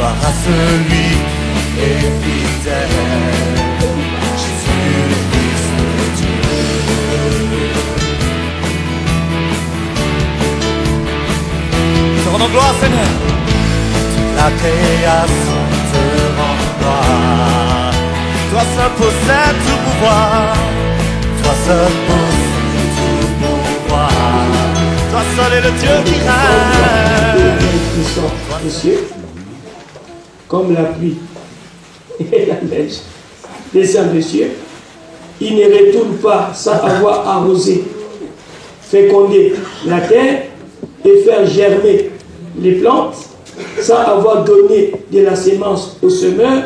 Gloire à celui qui est fidèle, Jésus-Christ Dieu. Te rendons gloire, Seigneur. La création te rend gloire. Toi seul possèdes tout pouvoir. Toi seul possèdes tout pouvoir. Toi seul est le Dieu qui règne. Monsieur, comme la pluie et la neige descend des cieux, il ne retourne pas sans avoir arrosé, fécondé la terre et faire germer les plantes, sans avoir donné de la sémence au semeur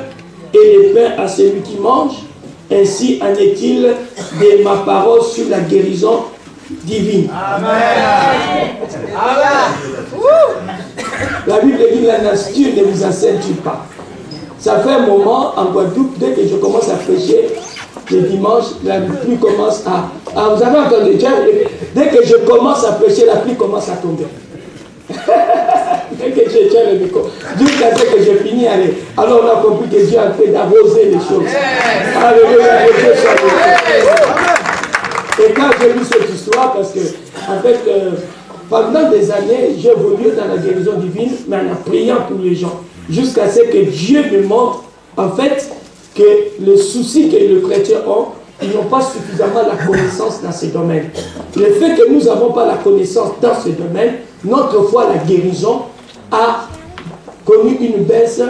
et le pain à celui qui mange. Ainsi en est-il de ma parole sur la guérison divine. Amen. Amen. La Bible dit la nature ne vous enseigne-t-il pas. Ça fait un moment en Guadeloupe, dès que je commence à prêcher, le dimanche, la pluie commence à... Ah, vous avez entendu, dès que je commence à prêcher, la pluie commence à tomber. Dès que je tiens le micro, jusqu'à ce que je finis, allez. Alors on a compris que Dieu a fait d'arroser les choses. Alléluia, et Dieu soit loué. Et quand j'ai lu cette histoire, parce que, en fait, pendant des années, j'ai évolué dans la guérison divine, mais en priant pour les gens, jusqu'à ce que Dieu me montre, en fait, que le souci que les chrétiens ont, ils n'ont pas suffisamment la connaissance dans ces domaines. Le fait que nous n'avons pas la connaissance dans ce domaine, notre foi, la guérison, a connu une baisse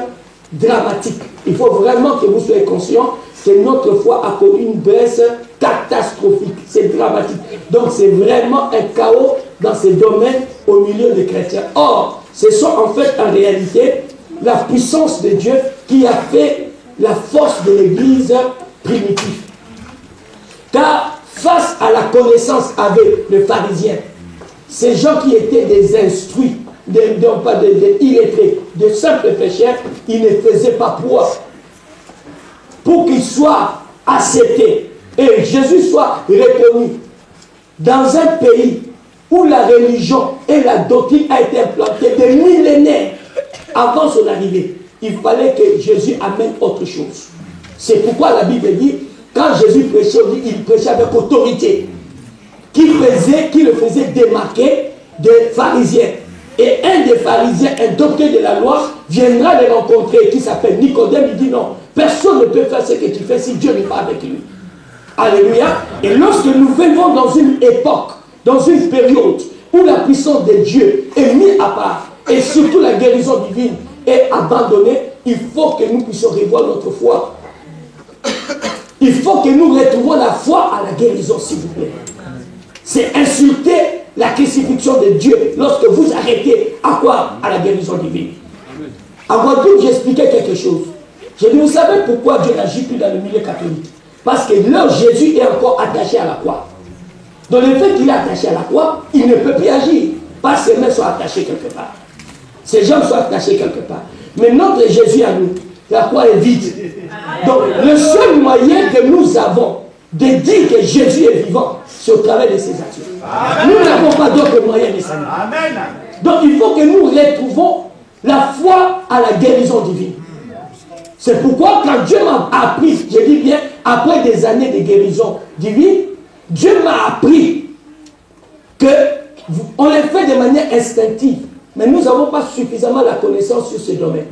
dramatique. Il faut vraiment que vous soyez conscients que notre foi a connu une baisse catastrophique. C'est dramatique. Donc c'est vraiment un chaos dans ces domaines au milieu des chrétiens. Or, ce sont en fait en réalité la puissance de Dieu qui a fait la force de l'Église primitive. Car face à la connaissance avec les pharisiens, ces gens qui étaient des instruits, pas des illettrés, de simples pécheurs, ils ne faisaient pas poids pour qu'ils soient acceptés et Jésus soit reconnu dans un pays où la religion et la doctrine a été implantée des millénaires avant son arrivée. Il fallait que Jésus amène autre chose. C'est pourquoi la Bible dit, quand Jésus prêchait, il prêchait avec autorité, qui le faisait démarquer des pharisiens. Et un des pharisiens, un docteur de la loi, viendra les rencontrer, qui s'appelle Nicodème. Il dit non, personne ne peut faire ce que tu fais si Dieu n'est pas avec lui. Alléluia. Et lorsque nous vivons dans une époque, dans une période où la puissance de Dieu est mise à part, et surtout la guérison divine est abandonnée, il faut que nous puissions revoir notre foi. Il faut que nous retrouvions la foi à la guérison, s'il vous plaît. C'est insulter la crucifixion de Dieu lorsque vous arrêtez à quoi? À la guérison divine. À Guadeloupe, j'expliquais quelque chose. Je dis, vous savez pourquoi Dieu n'agit plus dans le milieu catholique? Parce que leur Jésus est encore attaché à la croix. Donc le fait qu'il est attaché à la croix, il ne peut plus agir. Parce que ses mains sont attachées quelque part. Ses jambes sont attachées quelque part. Mais notre Jésus à nous, la croix est vide. Donc le seul moyen que nous avons de dire que Jésus est vivant, c'est au travers de ses actions. Amen. Nous n'avons pas d'autre moyen de salut. Donc il faut que nous retrouvons la foi à la guérison divine. C'est pourquoi quand Dieu m'a appris, je dis bien, après des années de guérison divine, Dieu m'a appris qu'on les fait de manière instinctive. Mais nous n'avons pas suffisamment la connaissance sur ce domaine.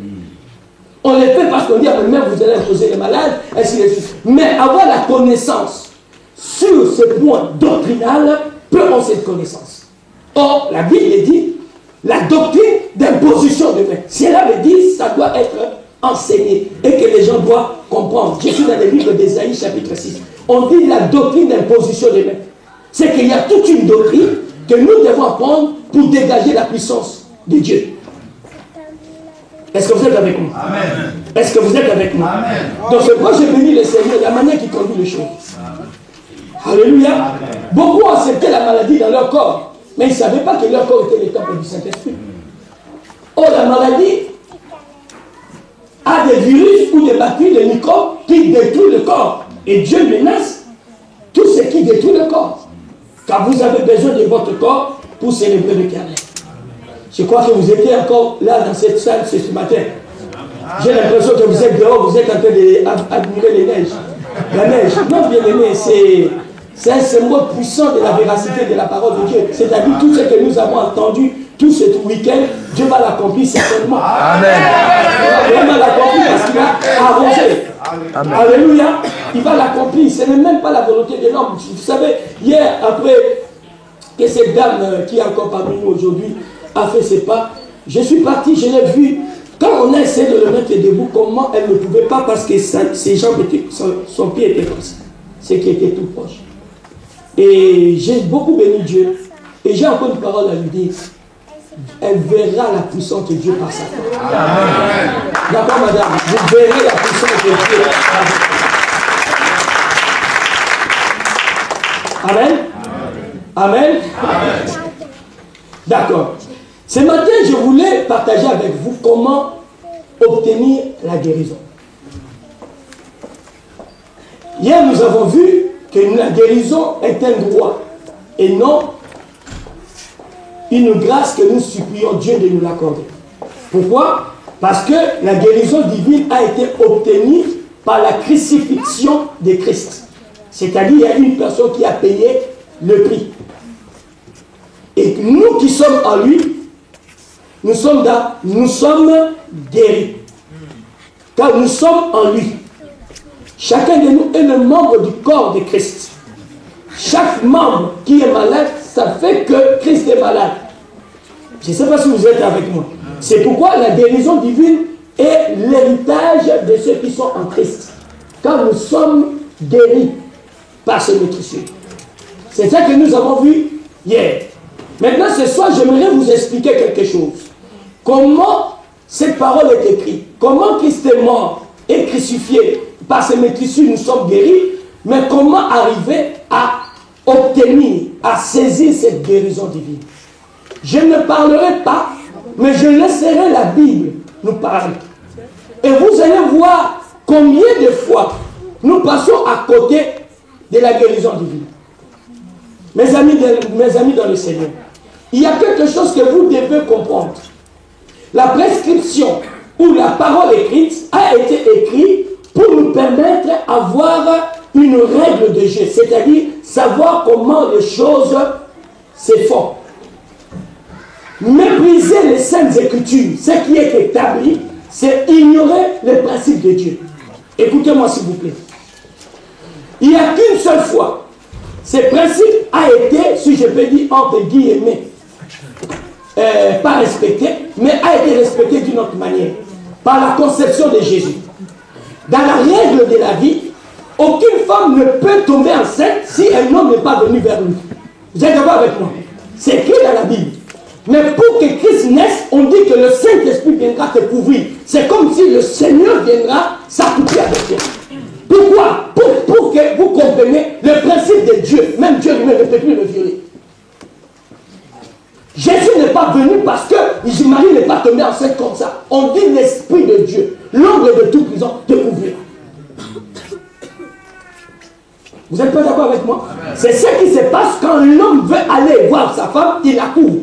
On les fait parce qu'on dit, ah, même vous allez imposer les malades, ainsi de suite. Mais avoir la connaissance sur ce point doctrinal, peut avoir cette connaissance. Or, la Bible dit, la doctrine d'imposition de main. Cela veut dire, ça doit être enseigné et que les gens doivent comprendre. Je suis dans le livre d'Ésaïe, chapitre 6. On dit la doctrine d'imposition de main. C'est qu'il y a toute une doctrine que nous devons apprendre pour dégager la puissance de Dieu. Est-ce que vous êtes avec moi? Amen. Est-ce que vous êtes avec moi? Amen. Donc c'est pourquoi j'ai béni le Seigneur, la manière qui conduit les choses. Alléluia. Amen. Beaucoup acceptaient la maladie dans leur corps, mais ils ne savaient pas que leur corps était le temple du Saint-Esprit. Or, la maladie a des virus ou des bactéries, des microbes qui détruisent le corps. Et Dieu menace tout ce qui détruit le corps. Car vous avez besoin de votre corps pour célébrer le carnet. Je crois que vous étiez encore là dans cette salle ce matin. J'ai l'impression que vous êtes dehors, vous êtes en train d'admirer les neiges. La neige. Non, bien aimé, c'est un symbole puissant de la véracité de la parole de Dieu. C'est-à-dire tout ce que nous avons entendu tout ce week-end, Dieu va l'accomplir certainement. Amen. Il va l'accomplir parce qu'il a arrosé. Amen. Alléluia. Il va l'accomplir. Ce n'est même pas la volonté de l'homme. Vous savez, hier, après que cette dame qui est encore parmi nous aujourd'hui a fait ses pas, je suis parti, je l'ai vu. Quand on a essayé de le mettre debout, comment elle ne pouvait pas parce que ses jambes étaient, son pied était comme ça. Ce qui était tout proche. Et j'ai beaucoup béni Dieu. Et j'ai encore une parole à lui dire. Elle verra la puissance de Dieu par sa foi. D'accord, madame? Vous verrez la puissance de Dieu. Amen. Amen. Amen. D'accord. Ce matin, je voulais partager avec vous comment obtenir la guérison. Hier, nous avons vu que la guérison est un droit et non une grâce que nous supplions Dieu de nous l'accorder. Pourquoi? Parce que la guérison divine a été obtenue par la crucifixion de Christ. C'est-à-dire, il y a une personne qui a payé le prix. Et nous qui sommes en lui, nous sommes guéris. Car nous sommes en lui. Chacun de nous est le membre du corps de Christ. Chaque membre qui est malade, ça fait que Christ est malade. Je ne sais pas si vous êtes avec moi. C'est pourquoi la guérison divine est l'héritage de ceux qui sont en Christ. Car nous sommes guéris par ce nutrition. C'est ça que nous avons vu hier. Maintenant, ce soir, j'aimerais vous expliquer quelque chose. Comment cette parole est écrite. Comment Christ est mort et crucifié. Par ce nutrition, nous sommes guéris. Mais comment arriver à obtenir, à saisir cette guérison divine? Je ne parlerai pas, mais je laisserai la Bible nous parler. Et vous allez voir combien de fois nous passons à côté de la guérison divine. Mes amis dans le Seigneur, il y a quelque chose que vous devez comprendre. La prescription ou la parole écrite a été écrite pour nous permettre d'avoir une règle de jeu, c'est-à-dire savoir comment les choses se font. Mépriser les saintes écritures, ce qui est établi, c'est ignorer les principes de Dieu. Écoutez-moi s'il vous plaît. Il n'y a qu'une seule fois, ce principe a été, si je peux dire entre guillemets, pas respecté, mais a été respecté d'une autre manière, par la conception de Jésus. Dans la règle de la vie, aucune femme ne peut tomber enceinte si un homme n'est pas venu vers lui. Vous êtes d'accord avec moi? C'est écrit dans la Bible. Mais pour que Christ naisse, on dit que le Saint-Esprit viendra te couvrir. C'est comme si le Seigneur viendra s'accoupler avec toi. Pourquoi? Pour que vous compreniez le principe de Dieu. Même Dieu lui-même ne peut plus le violer. Jésus n'est pas venu parce que Marie n'est pas tombée enceinte comme ça. On dit l'Esprit de Dieu, l'ombre de toute prison, te couvrira. Vous n'êtes pas d'accord avec moi? C'est ce qui se passe quand l'homme veut aller voir sa femme, il la couvre.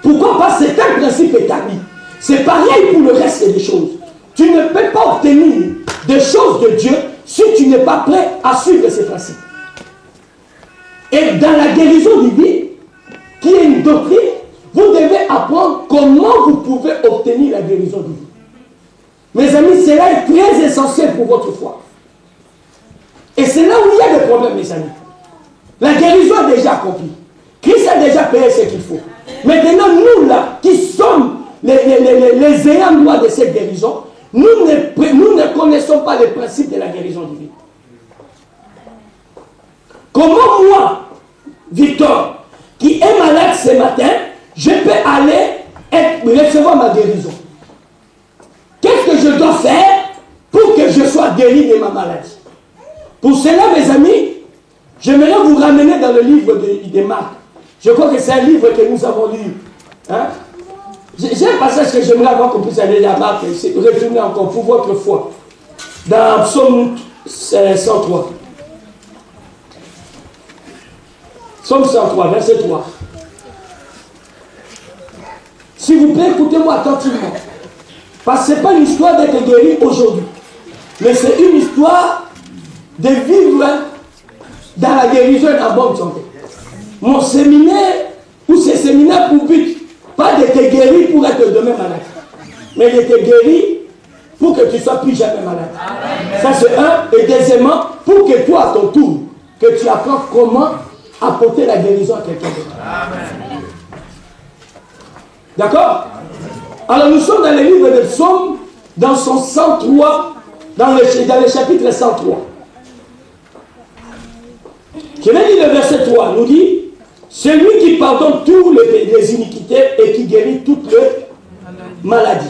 Pourquoi? Parce que c'est un principe établi. C'est pareil pour le reste des choses. Tu ne peux pas obtenir des choses de Dieu si tu n'es pas prêt à suivre ces principes. Et dans la guérison divine, qui est une doctrine, vous devez apprendre comment vous pouvez obtenir la guérison divine. Mes amis, cela est très essentiel pour votre foi. Et c'est là où il y a des problèmes, mes amis. La guérison est déjà accomplie. Christ a déjà payé ce qu'il faut. Maintenant, nous là, qui sommes les ayants droit de cette guérison, nous ne connaissons pas les principes de la guérison divine. Comment moi, Victor, qui est malade ce matin, je peux aller recevoir ma guérison? Qu'est-ce que je dois faire pour que je sois guéri de ma maladie? Pour cela, mes amis, j'aimerais vous ramener dans le livre de Marc. Je crois que c'est un livre que nous avons lu. Hein? J'ai un passage que j'aimerais avoir qu'on puisse aller à Marc, c'est retourner encore pour votre foi. Dans Psaume 103. Psaume 103, verset 3. S'il vous plaît, écoutez-moi attentivement. Parce que ce n'est pas une histoire d'être guéri aujourd'hui. Mais c'est une histoire de vivre dans la guérison et en bonne santé. Mon séminaire, ou ces séminaires pour but, pas de te guérir pour être demain malade, mais de te guérir pour que tu ne sois plus jamais malade. Amen. Ça c'est un. Et deuxièmement, pour que toi, à ton tour, que tu apprennes comment apporter la guérison à quelqu'un d'autre. D'accord? Alors nous sommes dans le livre de Psaume, dans son 103, dans le chapitre 103. Je vais lire le verset 3, nous dit, celui qui pardonne toutes les iniquités et qui guérit toutes les maladies.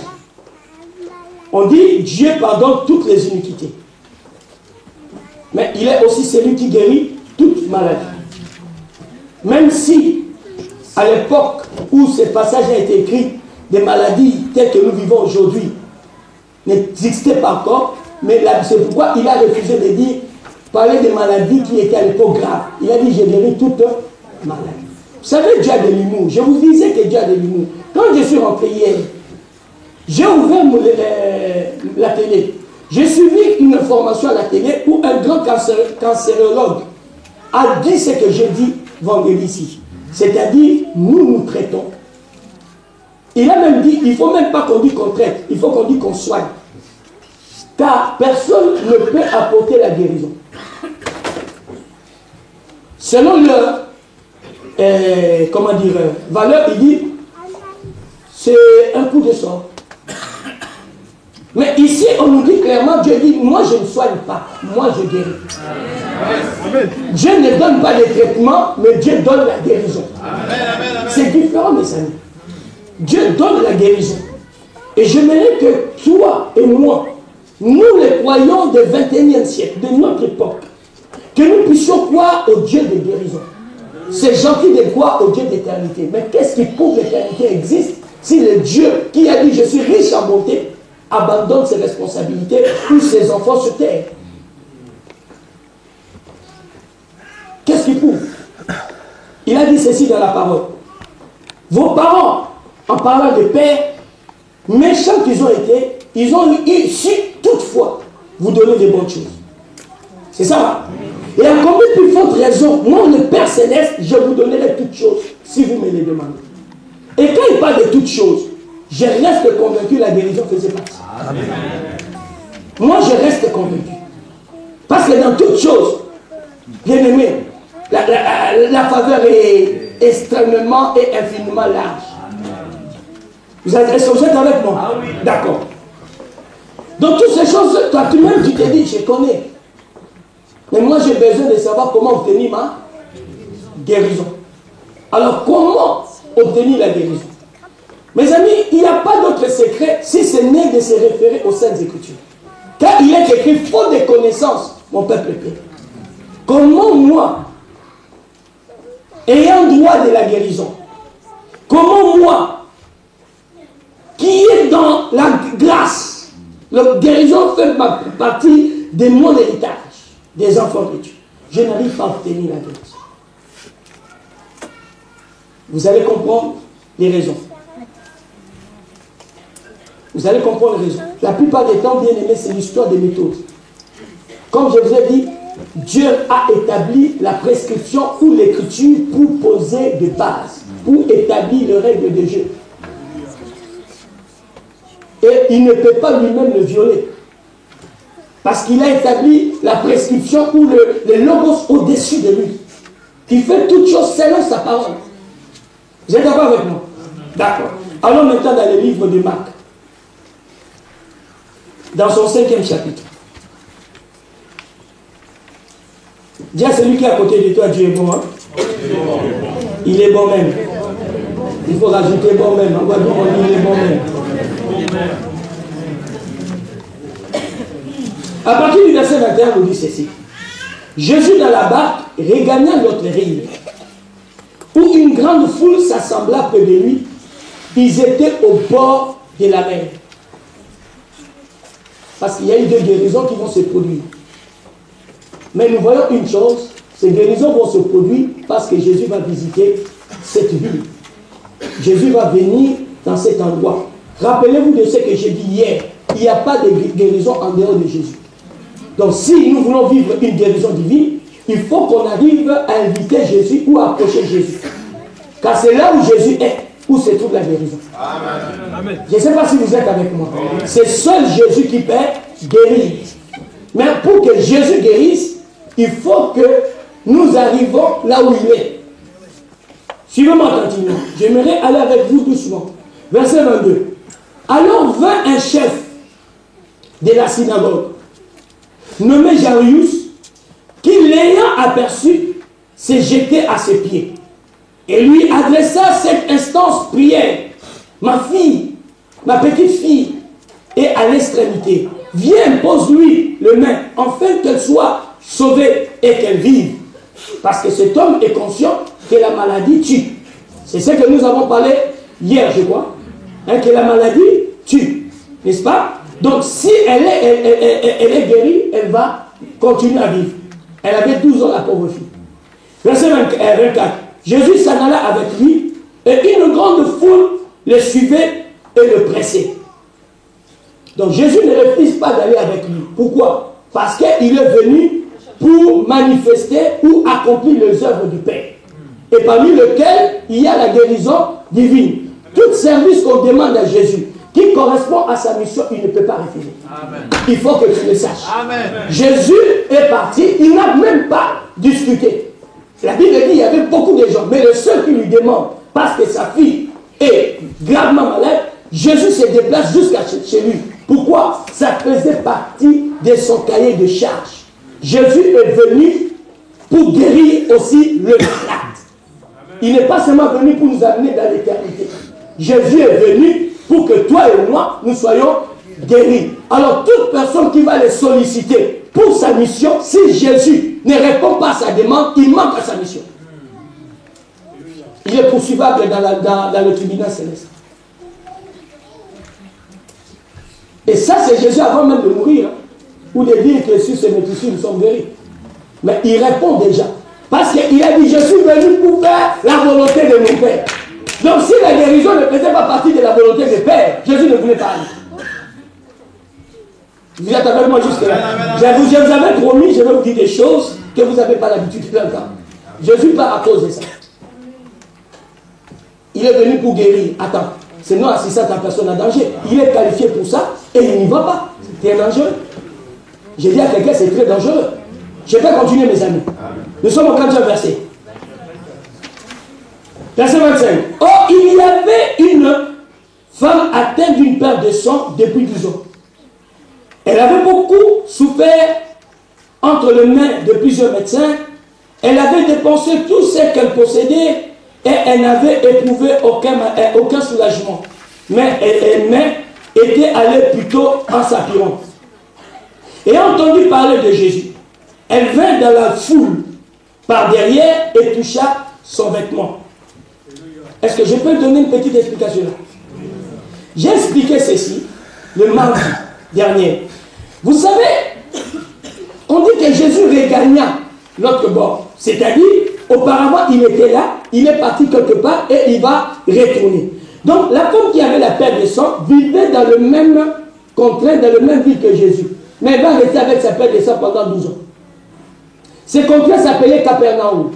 On dit, Dieu pardonne toutes les iniquités. Mais il est aussi celui qui guérit toute maladie. Même si, à l'époque où ce passage a été écrit, des maladies telles que nous vivons aujourd'hui n'existaient pas encore, mais c'est pourquoi il a refusé de dire, parler des maladies qui étaient à l'époque graves. Il a dit, j'ai guéri toute maladie. Vous savez, Dieu a de l'humour. Je vous disais que Dieu a de l'humour. Quand je suis rentré hier, j'ai ouvert la télé. J'ai suivi une formation à la télé où un grand cancérologue a dit ce que j'ai dit vendredi ici. C'est-à-dire, nous traitons. Il a même dit, il ne faut même pas qu'on dise qu'on traite, il faut qu'on dise qu'on soigne. Car personne ne peut apporter la guérison. Selon leur valeur, il dit, c'est un coup de sort. Mais ici, on nous dit clairement, Dieu dit, moi je ne soigne pas, moi je guéris. Amen. Dieu ne donne pas de traitement, mais Dieu donne la guérison. C'est différent, mes amis. Dieu donne la guérison. Et j'aimerais que toi et moi, nous les croyants du 21e siècle, de notre époque, que nous puissions croire au Dieu de guérison. C'est gentil de croire au Dieu d'éternité. Mais qu'est-ce qui prouve que l'éternité existe si le Dieu qui a dit je suis riche en bonté abandonne ses responsabilités pour ses enfants sur terre? Qu'est-ce qui prouve? Il a dit ceci dans la parole. Vos parents, en parlant de père, méchants qu'ils ont été, ils ont eu su toutefois vous donner des bonnes choses. C'est ça, hein? Et à combien plus forte raison, moi le Père Céleste, je vous donnerai toutes choses si vous me les demandez. Et quand il parle de toutes choses, je reste convaincu que la guérison faisait partie. Amen. Moi je reste convaincu. Parce que dans toutes choses, bien aimé, la faveur est extrêmement et infiniment large. Vous êtes avec moi? Ah, oui. D'accord. Donc toutes ces choses, toi tu-même tu te dis, je connais. Mais moi j'ai besoin de savoir comment obtenir ma guérison. Alors comment obtenir la guérison? Mes amis, il n'y a pas d'autre secret si ce n'est de se référer aux Saintes Écritures. Car il est écrit, faute de connaissances, mon peuple périt. Comment moi, ayant droit de la guérison, comment moi, qui est dans la grâce, la guérison fait partie de mon héritage, des enfants de Dieu, je n'arrive pas à obtenir la guérison. Vous allez comprendre les raisons. Vous allez comprendre les raisons. La plupart des temps, bien aimé, c'est l'histoire des méthodes. Comme je vous ai dit, Dieu a établi la prescription ou l'écriture pour poser des bases, pour établir les règles de Dieu. Et il ne peut pas lui-même le violer. Parce qu'il a établi la prescription ou le logos au-dessus de lui. Qui fait toutes choses selon sa parole. Vous êtes d'accord avec moi? D'accord. Allons maintenant dans le livre de Marc. Dans son 5e chapitre. Dis à celui qui est à côté de toi, Dieu est bon. Hein? Il est bon même. Il faut rajouter bon même. En Guadeloupe, on dit il est bon même. À partir du verset 21, on dit ceci. Jésus dans la barque regagna l'autre rive, où une grande foule s'assembla près de lui. Ils étaient au bord de la mer. Parce qu'il y a eu deux guérisons qui vont se produire. Mais nous voyons une chose, ces guérisons vont se produire parce que Jésus va visiter cette ville. Jésus va venir dans cet endroit. Rappelez-vous de ce que j'ai dit hier. Il n'y a pas de guérison en dehors de Jésus. Donc si nous voulons vivre une guérison divine, il faut qu'on arrive à inviter Jésus ou à approcher Jésus. Car c'est là où Jésus est, où se trouve la guérison. Amen. Je ne sais pas si vous êtes avec moi. C'est seul Jésus qui peut guérir. Mais pour que Jésus guérisse, il faut que nous arrivons là où il est. Suivez-moi attentivement. J'aimerais aller avec vous doucement. Verset 22. Alors vint un chef de la synagogue, nommé Jairus, qui l'ayant aperçu, s'est jeté à ses pieds et lui adressa cette instance prière. Ma fille, ma petite fille, est à l'extrémité. Viens, pose-lui le main, afin qu'elle soit sauvée et qu'elle vive. Parce que cet homme est conscient que la maladie tue. C'est ce que nous avons parlé hier, je crois. Hein, que la maladie tue. N'est-ce pas? Donc, si elle est guérie, elle va continuer à vivre. Elle avait 12 ans, la pauvre fille. Verset 24. Jésus s'en alla avec lui, et une grande foule le suivait et le pressait. Donc, Jésus ne refuse pas d'aller avec lui. Pourquoi? Parce qu'il est venu pour manifester ou accomplir les œuvres du Père. Et parmi lesquelles il y a la guérison divine. Tout service qu'on demande à Jésus, qui correspond à sa mission, il ne peut pas refuser. Amen. Il faut que tu le saches. Amen. Jésus est parti, il n'a même pas discuté. La Bible dit qu'il y avait beaucoup de gens, mais le seul qui lui demande, parce que sa fille est gravement malade, Jésus se déplace jusqu'à chez lui. Pourquoi? Ça faisait partie de son cahier de charge. Jésus est venu pour guérir aussi le malade. Il n'est pas seulement venu pour nous amener dans l'éternité. Jésus est venu pour que toi et moi, nous soyons guéris. Alors, toute personne qui va le solliciter pour sa mission, si Jésus ne répond pas à sa demande, il manque à sa mission. Il est poursuivable dans le tribunal céleste. Et ça, c'est Jésus avant même de mourir. Hein, ou de dire que si ce n'est ici, nous sommes guéris. Mais il répond déjà. Parce qu'il a dit, je suis venu pour faire la volonté de mon Père. Donc si la guérison ne faisait pas partie de la volonté du Père, Jésus ne voulait pas aller. Vous êtes avec moi jusque là. Je vous avais promis, je vais vous dire des choses que vous n'avez pas l'habitude d'entendre. Jésus part à cause de ça. Il est venu pour guérir. Attends, c'est non assistant à personne en danger. Il est qualifié pour ça et il n'y va pas. C'est dangereux. J'ai dit à quelqu'un, c'est très dangereux. Je vais continuer, mes amis. Nous sommes au 4e verset. Verset 25. Or, il y avait une femme atteinte d'une perte de sang depuis 12 ans. Elle avait beaucoup souffert entre les mains de plusieurs médecins. Elle avait dépensé tout ce qu'elle possédait et elle n'avait éprouvé aucun soulagement. Mais elle était allée plutôt en s'appuyant. Ayant entendu parler de Jésus, elle vint dans la foule par derrière et toucha son vêtement. Est-ce que je peux donner une petite explication là? J'ai expliqué ceci le mardi dernier. Vous savez, on dit que Jésus regagna l'autre bord. C'est-à-dire, auparavant, il était là, il est parti quelque part et il va retourner. Donc, la femme qui avait la perte de sang vivait dans le même contraint, dans le même ville que Jésus. Mais elle va rester avec sa perte de sang pendant 12 ans. Ce contraint s'appelait Capernaum.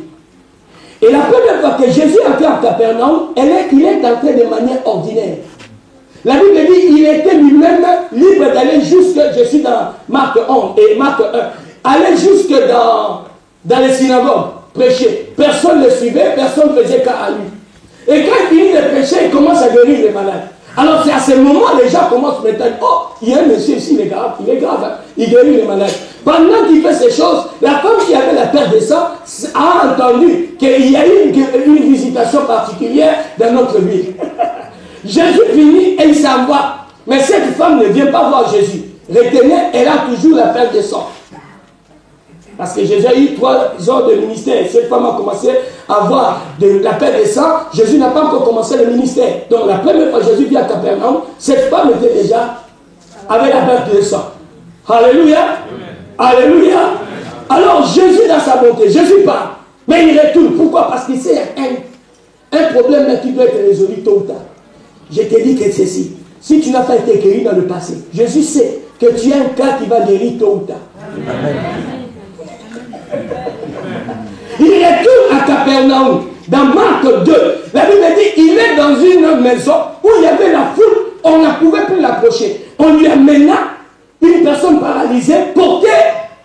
Et la première fois que Jésus est en Capernaum, il est entré de manière ordinaire. La Bible dit qu'il était lui-même libre d'aller jusque, je suis dans Marc 11 et Marc 1, aller jusque dans les synagogues, prêcher. Personne ne le suivait, personne ne faisait cas à lui. Et quand il finit de prêcher, il commence à guérir les malades. Alors c'est à ce moment les gens commencent maintenant, oh, il y a un monsieur ici, il est grave, hein, il guérit les malades. Pendant qu'il fait ces choses, la femme qui avait la perte de sang a entendu qu'il y a eu une visitation particulière dans notre ville. Jésus finit et il s'en va. Mais cette femme ne vient pas voir Jésus. Retenez, elle a toujours la perte de sang. Parce que Jésus a eu 3 ans de ministère. Cette femme a commencé à avoir de la perte de sang. Jésus n'a pas encore commencé le ministère. Donc la première fois que Jésus vient à Capernaum, cette femme était déjà avec la perte de sang. Alléluia. Alléluia. Alors Jésus dans sa bonté, Jésus part. Mais il retourne. Pourquoi? Parce qu'il sait qu'il y a un problème qui doit être résolu tôt ou tard. Je te dis que ceci. si tu n'as pas été guéri dans le passé, Jésus sait que tu as un cas qui va guérir tôt ou tard. Amen. Il retourne à Capernaum. Dans Marc 2, la Bible dit il est dans une maison où il y avait la foule, on ne pouvait plus l'approcher. On lui amena une personne paralysée, portée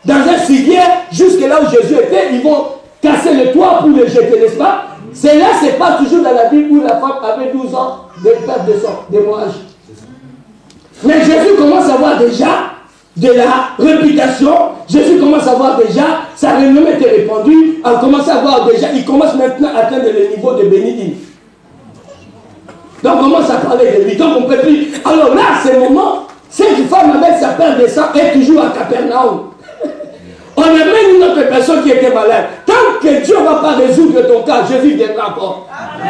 dans un civière jusque là où Jésus était. Ils vont casser le toit pour le jeter, n'est-ce pas? C'est là, c'est pas toujours dans la Bible où la femme avait 12 ans de perte de sang, d'hémorragie. Mais Jésus commence à voir déjà de la réputation. Jésus commence à voir déjà, sa renommée était répandue. On commence à voir déjà, il commence maintenant à atteindre le niveau de bénédiction. Donc on commence à parler de lui. Donc on peut plus. Alors là, à ce moment, cette femme avec sa perte de sang est toujours à Capernaum. On amène une autre personne qui était malade. Tant que Dieu ne va pas résoudre ton cas, Jésus viendra encore.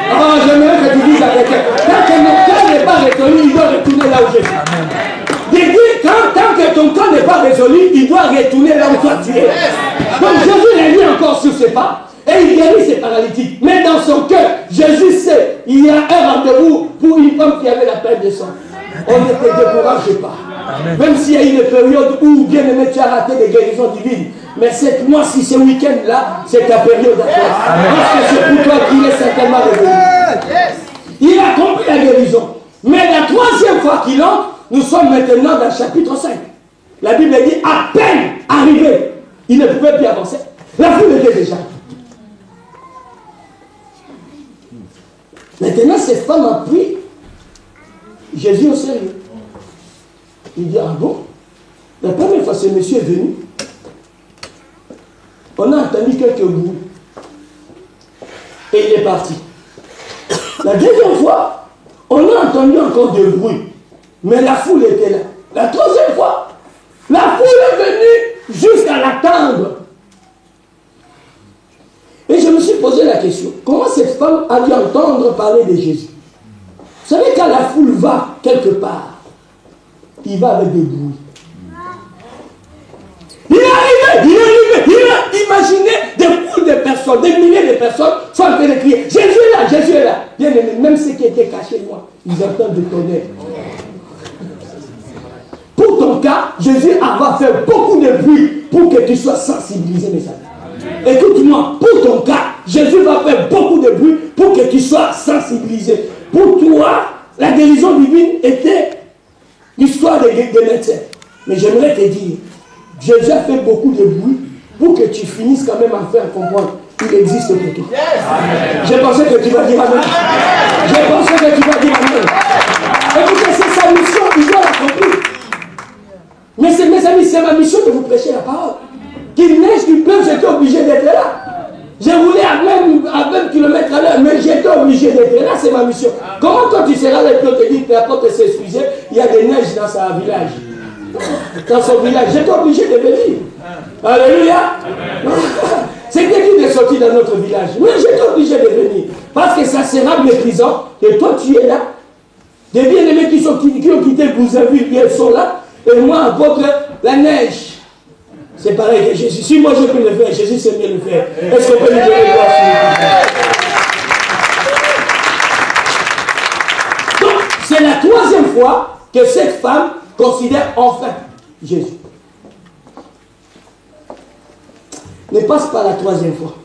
Alors j'aimerais que tu dises avec elle. Tant que mon cas n'est pas résolu, il doit retourner là où je suis. Tant que ton cas n'est pas résolu, il doit retourner là où toi tu es. Donc Jésus l'a mis encore sur ses pas et il guérit ses paralytiques. Mais dans son cœur, Jésus sait, il y a un rendez-vous pour une femme qui avait la perte de sang. On ne te décourage pas. Amen. Même s'il y a une période où, bien aimé, tu as raté des guérisons divines. Mais cette mois-ci, ce week-end-là, c'est ta période à toi. Parce que c'est pour toi qu'il est certainement revenu. Il a compris la guérison. Mais la troisième fois qu'il entre, nous sommes maintenant dans le chapitre 5. La Bible dit, à peine arrivé, il ne pouvait plus avancer. La foule était déjà. Maintenant, cette femme a pris Jésus au sérieux. Il dit, ah bon? La première fois, ce monsieur est venu. On a entendu quelques bruits. Et il est parti. La deuxième fois, on a entendu encore des bruits. Mais la foule était là. La troisième fois, la foule est venue jusqu'à l'attendre. Et je me suis posé la question, comment cette femme a dû entendre parler de Jésus? Vous savez, quand la foule va quelque part, il va avec des bruits. Il est arrivé, il a imaginé des foules de personnes, des milliers de personnes sont en train de crier, Jésus est là, Jésus est là. Bien aimé, même ceux qui étaient cachés, moi, ils entendent de tonnerre. Pour ton cas, Jésus va faire beaucoup de bruit pour que tu sois sensibilisé, mes amis. Écoute-moi, pour ton cas, Jésus va faire beaucoup de bruit pour que tu sois sensibilisé. Pour toi, la guérison divine était l'histoire des médecins. Mais j'aimerais te dire, Jésus a fait beaucoup de bruit pour que tu finisses quand même à faire comprendre qu'il existe pour toi. Yes. Je pensais que tu vas dire amen. Je pensais que tu vas dire amen. Écoutez, c'est sa mission, il doit l'accomplir. Mais c'est mes amis, c'est ma mission de vous prêcher la parole. Qu'il neige, qu'il pleuve, j'étais obligé d'être là. Je voulais à même kilomètres à l'heure, mais j'étais obligé d'être là, c'est ma mission. Comment toi tu seras là et puis on te dit que la porte s'est excusée, il y a des neiges dans son village. Dans son village, j'étais obligé de venir. Alléluia. C'est qui est sorti dans notre village. Mais j'étais obligé de venir. Parce que ça sera méprisant. Et toi tu es là. Des bien-aimés qui ont quitté Bouzaville, ils sont là. Et moi, apôtre, la neige. C'est pareil que Jésus. Si moi je peux le faire, Jésus sait mieux le faire. Est-ce qu'on peut lui donner gloire? Donc, c'est la troisième fois que cette femme considère enfin Jésus. Ne passe pas la troisième fois.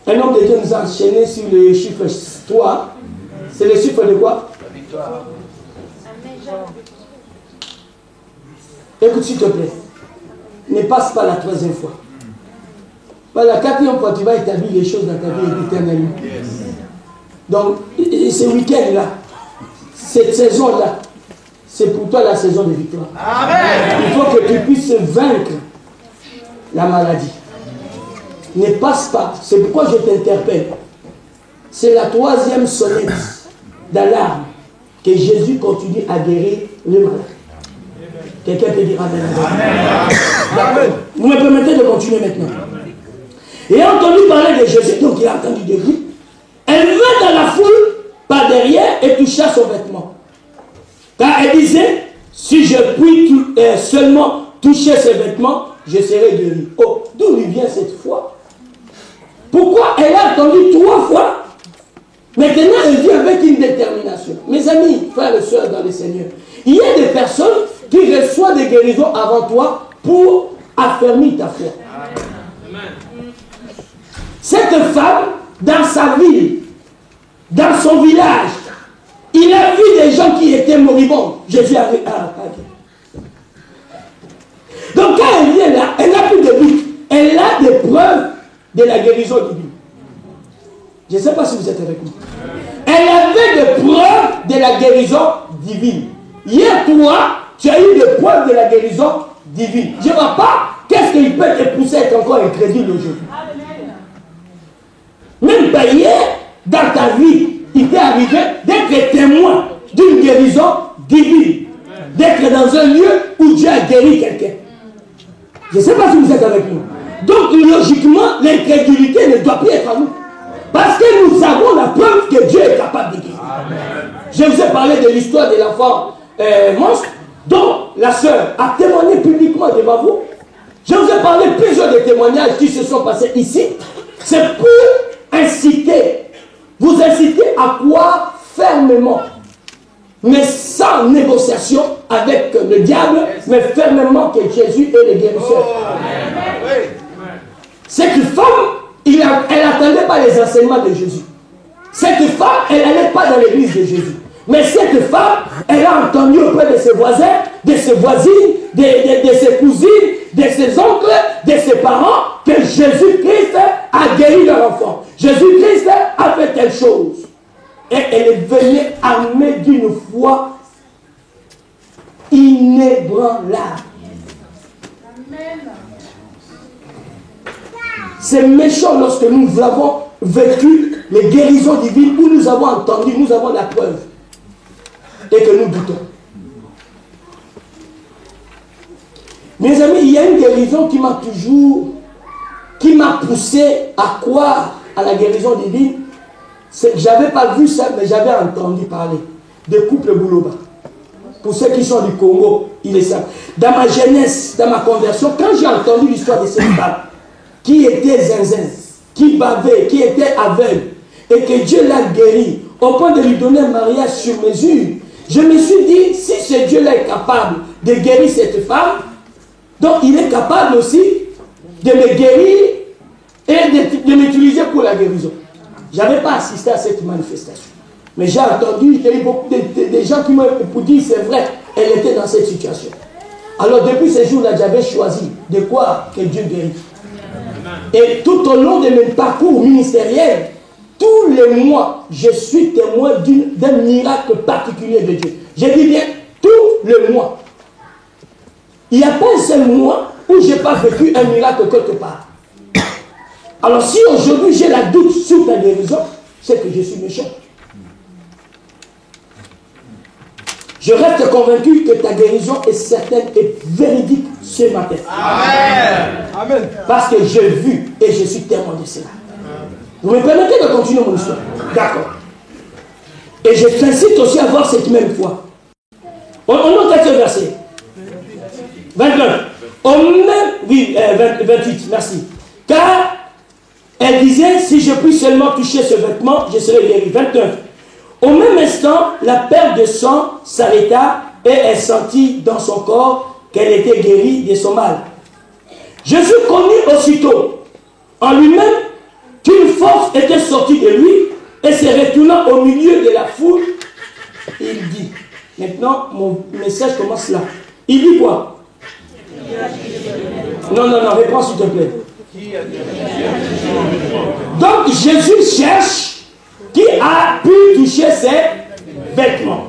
Un homme de Dieu nous a enchaîné sur le chiffre 3. C'est le chiffre de quoi? La victoire. Écoute s'il te plaît. Ne passe pas la troisième fois. Par la quatrième fois, tu vas établir les choses dans ta vie éternellement. Yes. Donc, ce week-end-là, cette saison-là, c'est pour toi la saison de victoire. Amen. Il faut que tu puisses vaincre la maladie. Ne passe pas. C'est pourquoi je t'interpelle. C'est la troisième sonnette d'alarme que Jésus continue à guérir le malade. Quelqu'un peut dire amen. Amen. Vous me permettez de continuer maintenant. Et a entendu parler de Jésus, donc il a entendu des bruits. Elle vint dans la foule par derrière et toucha son vêtement. Car elle disait, si je puis seulement toucher ses vêtements, je serai guéri. Oh, d'où lui vient cette foi? Pourquoi elle a attendu 3 fois Maintenant, elle vit avec une détermination. Mes amis, frères et sœurs dans le Seigneur, il y a des personnes qui reçoivent des guérisons avant toi pour affermir ta foi. Cette femme, dans sa ville, dans son village, il a vu des gens qui étaient moribonds. Jésus avait... Donc quand elle vient là, elle n'a plus de doute. Elle a des preuves de la guérison divine. Je ne sais pas si vous êtes avec moi. Elle avait des preuves de la guérison divine. Hier, toi, tu as eu des preuves de la guérison divine. Je ne vois pas qu'est-ce qui peut te pousser à être encore incrédule aujourd'hui. Même pas hier, dans ta vie, il t'est arrivé d'être témoin d'une guérison divine. D'être dans un lieu où Dieu a guéri quelqu'un. Je ne sais pas si vous êtes avec nous. Donc, logiquement, l'incrédulité ne doit plus être à nous. Parce que nous avons la preuve que Dieu est capable de guérir. Je vous ai parlé de l'histoire de l'enfant monstre, dont la sœur a témoigné publiquement devant vous. Je vous ai parlé plusieurs des témoignages qui se sont passés ici. C'est pour vous inciter à croire fermement, mais sans négociation avec le diable, mais fermement que Jésus est le guérisseur. Cette femme, elle n'attendait pas les enseignements de Jésus. Cette femme, elle n'allait pas dans l'église de Jésus. Mais cette femme, elle a entendu auprès de ses voisins, de ses voisines, de ses cousines, de ses oncles, de ses parents, que Jésus-Christ a guéri leur enfant. Jésus-Christ a fait telle chose. Et elle est venue armée d'une foi inébranlable. C'est méchant lorsque nous avons vécu les guérisons divines où nous avons entendu, nous avons la preuve et que nous doutons. Mes amis, il y a une guérison qui m'a poussé à croire à la guérison divine. Je n'avais pas vu ça, mais j'avais entendu parler de couple Bouloba. Pour ceux qui sont du Congo, il est ça. Dans ma jeunesse, dans ma conversion, quand j'ai entendu l'histoire de cette femme qui était zinzin, qui bavait, qui était aveugle, et que Dieu l'a guéri, au point de lui donner un mariage sur mesure, je me suis dit, si ce Dieu-là est capable de guérir cette femme, donc il est capable aussi de me guérir et de m'utiliser pour la guérison. Je n'avais pas assisté à cette manifestation. Mais j'ai entendu, j'ai eu beaucoup de gens qui m'ont dit, c'est vrai, elle était dans cette situation. Alors depuis ce jour-là, j'avais choisi de croire que Dieu guérit. Et tout au long de mon parcours ministériel, tous les mois, je suis témoin d'un miracle particulier de Dieu. Je dis bien, tous les mois. Il n'y a pas un seul mois où je n'ai pas vécu un miracle quelque part. Alors si aujourd'hui j'ai la doute sur ta guérison, c'est que je suis méchant. Je reste convaincu que ta guérison est certaine et véridique ce matin. Amen. Amen. Parce que j'ai vu et je suis témoin de cela. Vous me permettez de continuer mon histoire? D'accord. Et je t'incite aussi à voir cette même foi. On note ce verset. 29. Oui, 28, merci. Car elle disait, si je puis seulement toucher ce vêtement, je serai guéri. 29. Au même instant, la perte de sang s'arrêta et elle sentit dans son corps qu'elle était guérie de son mal. Jésus connut aussitôt en lui-même qu'une force était sortie de lui et se retournant au milieu de la foule, il dit, maintenant mon message commence là. Il dit quoi? Non, réponds s'il te plaît. Donc Jésus cherche qui a pu toucher ses vêtements.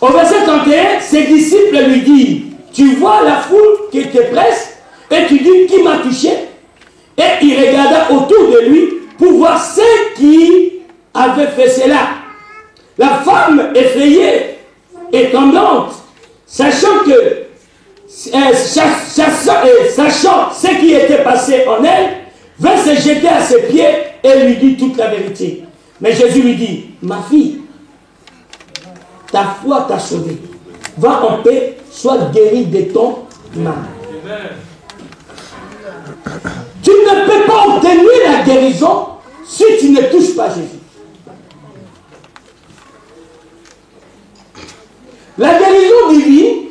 Au verset 31, ses disciples lui disent, tu vois la foule qui te presse et tu dis qui m'a touché? Et il regarda autour de lui pour voir ceux qui avaient fait cela. La femme effrayée et tremblante, sachant ce qui était passé en elle, vint se jeter à ses pieds et lui dit toute la vérité. Mais Jésus lui dit, ma fille, ta foi t'a sauvée. Va en paix, sois guérie de ton mal. Tu ne peux pas obtenir la guérison si tu ne touches pas Jésus. La guérison divine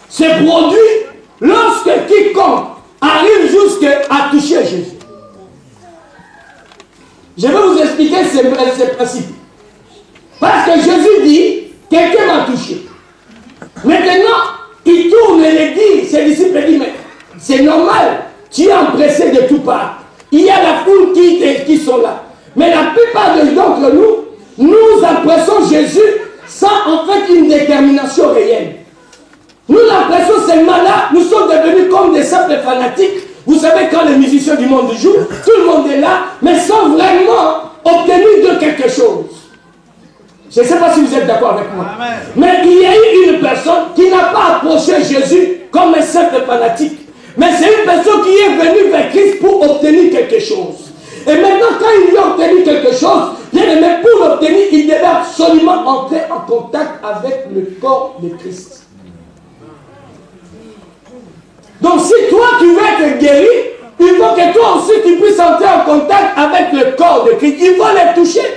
se produit lorsque quiconque arrive jusqu'à toucher Jésus. Je vais vous expliquer ces principes. Parce que Jésus dit, quelqu'un m'a touché. Maintenant, il tourne et il dit, ses disciples disent, mais c'est normal, tu es empressé de tout part. Il y a la foule qui sont là. Mais la plupart d'entre nous, nous empressons Jésus sans en fait une détermination réelle. Nous l'empressons seulement là, nous sommes devenus comme des simples fanatiques. Vous savez, quand les musiciens du monde jouent, tout le monde est là, mais sans vraiment obtenir de quelque chose. Je ne sais pas si vous êtes d'accord avec moi. Amen. Mais il y a eu une personne qui n'a pas approché Jésus comme un simple fanatique. Mais c'est une personne qui est venue vers Christ pour obtenir quelque chose. Et maintenant, quand il a obtenu quelque chose, mais pour l'obtenir, il devait absolument entrer en contact avec le corps de Christ. Donc si toi tu veux être guéri, il faut que toi aussi tu puisses entrer en contact avec le corps de Christ. Il faut les toucher.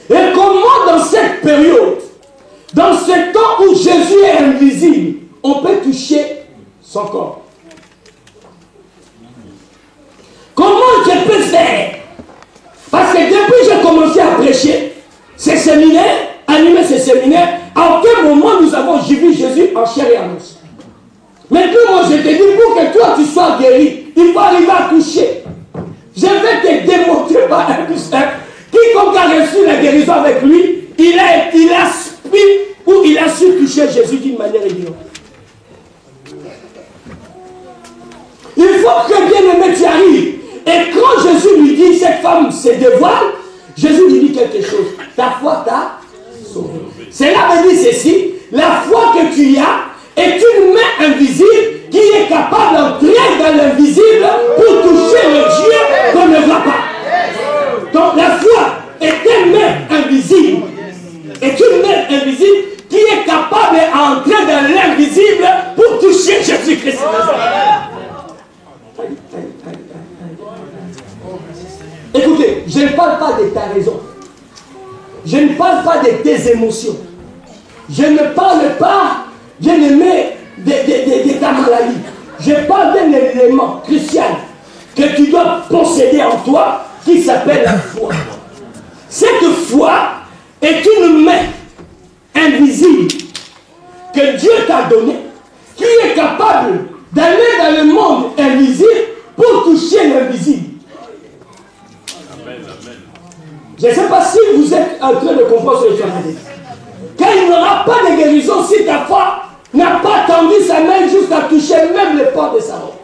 Et comment dans cette période, dans ce temps où Jésus est invisible, on peut toucher son corps? Comment je peux faire? Parce que depuis que j'ai commencé à prêcher ces séminaires, animer ces séminaires, à aucun moment nous avons vu Jésus en chair et en os. Maintenant, moi je te dis, pour que toi tu sois guéri, il faut arriver à toucher. Je vais te démontrer par un plus un. Quiconque a reçu la guérison avec lui, il a su toucher Jésus d'une manière évidente. Il faut que bien aimé tu arrives. Et quand Jésus lui dit, cette femme se dévoile, Jésus lui dit quelque chose. Ta foi t'a sauvé. Cela veut dire ceci, la foi que tu as est une main invisible qui est capable d'entrer dans l'invisible pour toucher le Dieu qu'on ne voit pas. Donc la foi est une main invisible. Est une main invisible qui est capable d'entrer dans l'invisible pour toucher Jésus-Christ. Écoutez, je ne parle pas de ta raison. Je ne parle pas de tes émotions. Je ne parle pas, bien aimé, de ta maladie. Je parle d'un élément crucial que tu dois posséder en toi qui s'appelle la foi. Cette foi est une main invisible que Dieu t'a donnée qui est capable d'aller dans le monde invisible pour toucher l'invisible. Je ne sais pas si vous êtes en train de comprendre ce que je viens de dire. Car il n'y aura pas de guérison si ta foi n'a pas tendu sa main jusqu'à toucher même le port de sa robe.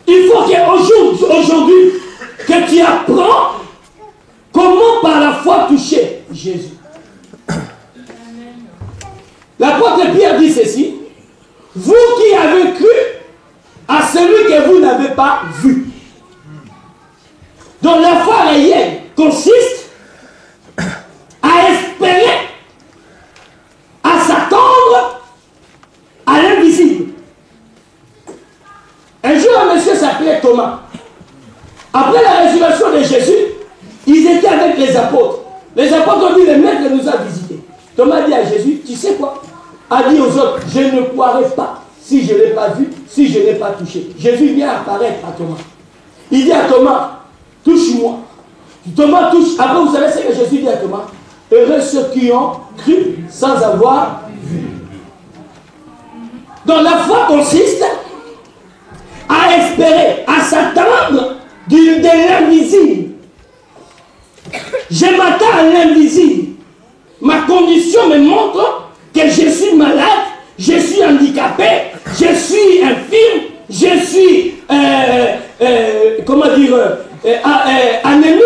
Il faut qu'aujourd'hui, que tu apprends comment par la foi toucher Jésus. L'apôtre Pierre dit ceci: vous qui avez cru à celui que vous n'avez pas vu. Donc la foi réelle consiste à espérer, à s'attendre à l'invisible. Un jour, un monsieur s'appelait Thomas. Après la résurrection de Jésus, ils étaient avec les apôtres. Les apôtres ont dit, le maître nous a visités. Thomas dit à Jésus, tu sais quoi? A dit aux autres, je ne croirai pas si je ne l'ai pas vu, si je ne l'ai pas touché. Jésus vient apparaître à Thomas. Il dit à Thomas, touche-moi. Thomas touche. Après, vous savez ce que Jésus dit à Thomas? Heureux ceux qui ont cru sans avoir vu. Donc la foi consiste à espérer, à s'attendre de l'invisible. Je m'attends à l'invisible. Ma condition me montre que je suis malade, je suis handicapé, je suis infirme, je suis, anémique.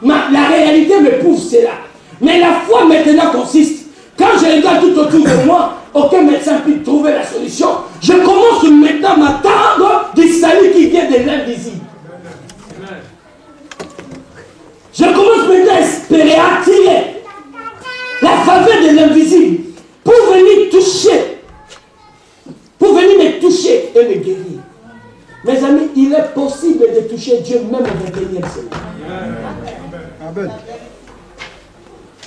La réalité me prouve cela. Mais la foi maintenant consiste, quand je regarde tout autour de moi, aucun médecin peut trouver la solution. Je commence maintenant à m'attendre du salut qui vient de l'invisible. Je commence maintenant à espérer, à attirer la faveur de l'invisible pour venir toucher, pour venir me toucher et me guérir. Mes amis, il est possible de toucher Dieu même au 21e siècle. Amen.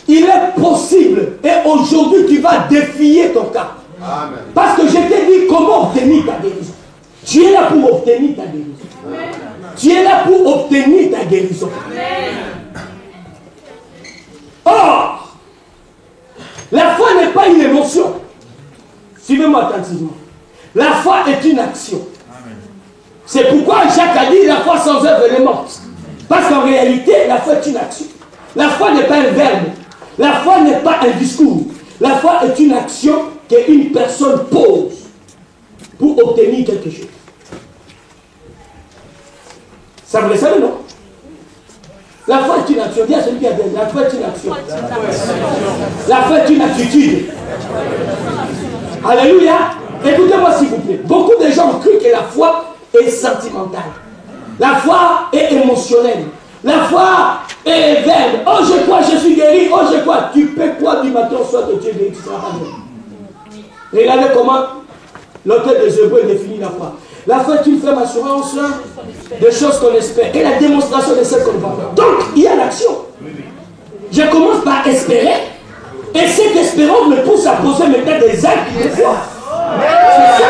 Il est possible, et aujourd'hui tu vas défier ton cas. Amen. Parce que je t'ai dit comment obtenir ta guérison. Tu es là pour obtenir ta guérison. Amen. Tu es là pour obtenir ta guérison. Amen. Or, la foi n'est pas une émotion. Suivez-moi attentivement. La foi est une action. C'est pourquoi Jacques a dit la foi sans œuvre elle est morte. Parce qu'en réalité, la foi est une action. La foi n'est pas un verbe. La foi n'est pas un discours. La foi est une action qu'une personne pose pour obtenir quelque chose. Ça vous le savez, non? La foi est une action. Dis à celui qui a dit, la foi est une action. La foi est une attitude. Alléluia. Écoutez-moi s'il vous plaît. Beaucoup de gens ont cru que la foi est sentimentale. La foi est émotionnelle. La foi est verbe. Oh, je crois, je suis guéri. Oh, je crois. Tu peux croire du matin au soir que tu es guéri, tu seras pas guéri. Regardez comment l'auteur des Hébreux définit la foi. La foi est une ferme assurance des choses qu'on espère et la démonstration de celles qu'on ne voit pas. Donc, il y a l'action. Je commence par espérer et cette espérance me pousse à poser maintenant des actes de foi. C'est ça.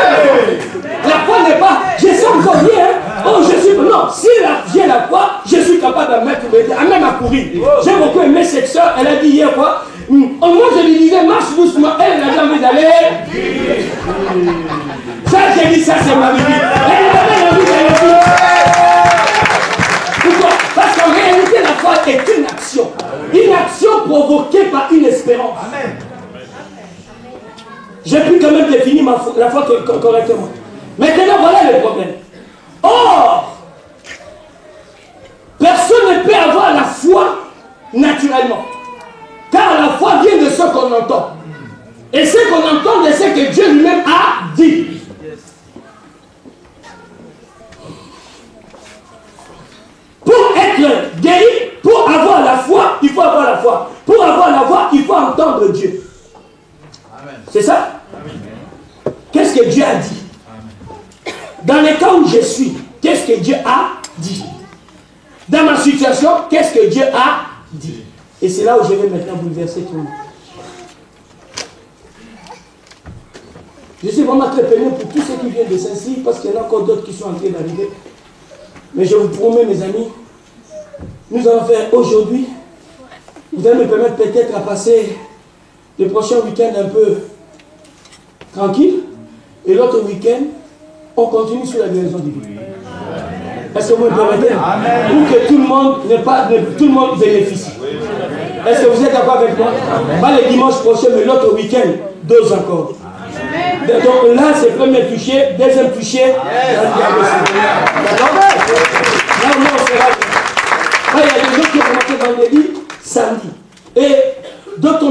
La foi n'est pas, je sens encore bien, oh je suis, non, si j'ai la foi, je suis capable de mettre, même à courir. J'ai beaucoup aimé cette soeur, elle a dit hier quoi, moi je lui disais marche doucement, elle n'a jamais envie d'aller. Ça j'ai dit, ça c'est ma vie. Elle n'a jamais envie d'aller. Pourquoi? Parce qu'en réalité la foi est une action provoquée par une espérance. Amen. J'ai pu quand même définir la foi correctement. Maintenant, voilà le problème. Or, personne ne peut avoir la foi naturellement. Car la foi vient de ce qu'on entend. Et ce qu'on entend, c'est ce que Dieu lui-même a dit. Pour être guéri, pour avoir la foi, il faut avoir la foi. Pour avoir la foi, il faut entendre Dieu. C'est ça? Qu'est-ce que Dieu a dit? Dans le cas où je suis, qu'est-ce que Dieu a dit? Dans ma situation, qu'est-ce que Dieu a dit? Et c'est là où je vais maintenant bouleverser tout le monde. Je suis vraiment très peiné pour tous ceux qui viennent de Saint-Cyr, parce qu'il y en a encore d'autres qui sont en train d'arriver. Mais je vous promets, mes amis, nous allons faire aujourd'hui, vous allez me permettre peut-être à passer le prochain week-end un peu tranquille, et l'autre week-end, on continue sur la guérison divine. Est-ce que vous me permettez? Pour que tout le monde bénéficie. Est-ce que vous êtes d'accord avec moi? Pas le dimanche prochain, mais l'autre week-end, 2 encore. Donc là, c'est premier touché, deuxième touché. D'accord? Là, on sera. Là, il y a des gens qui ont commencé vendredi, samedi. Et d'autres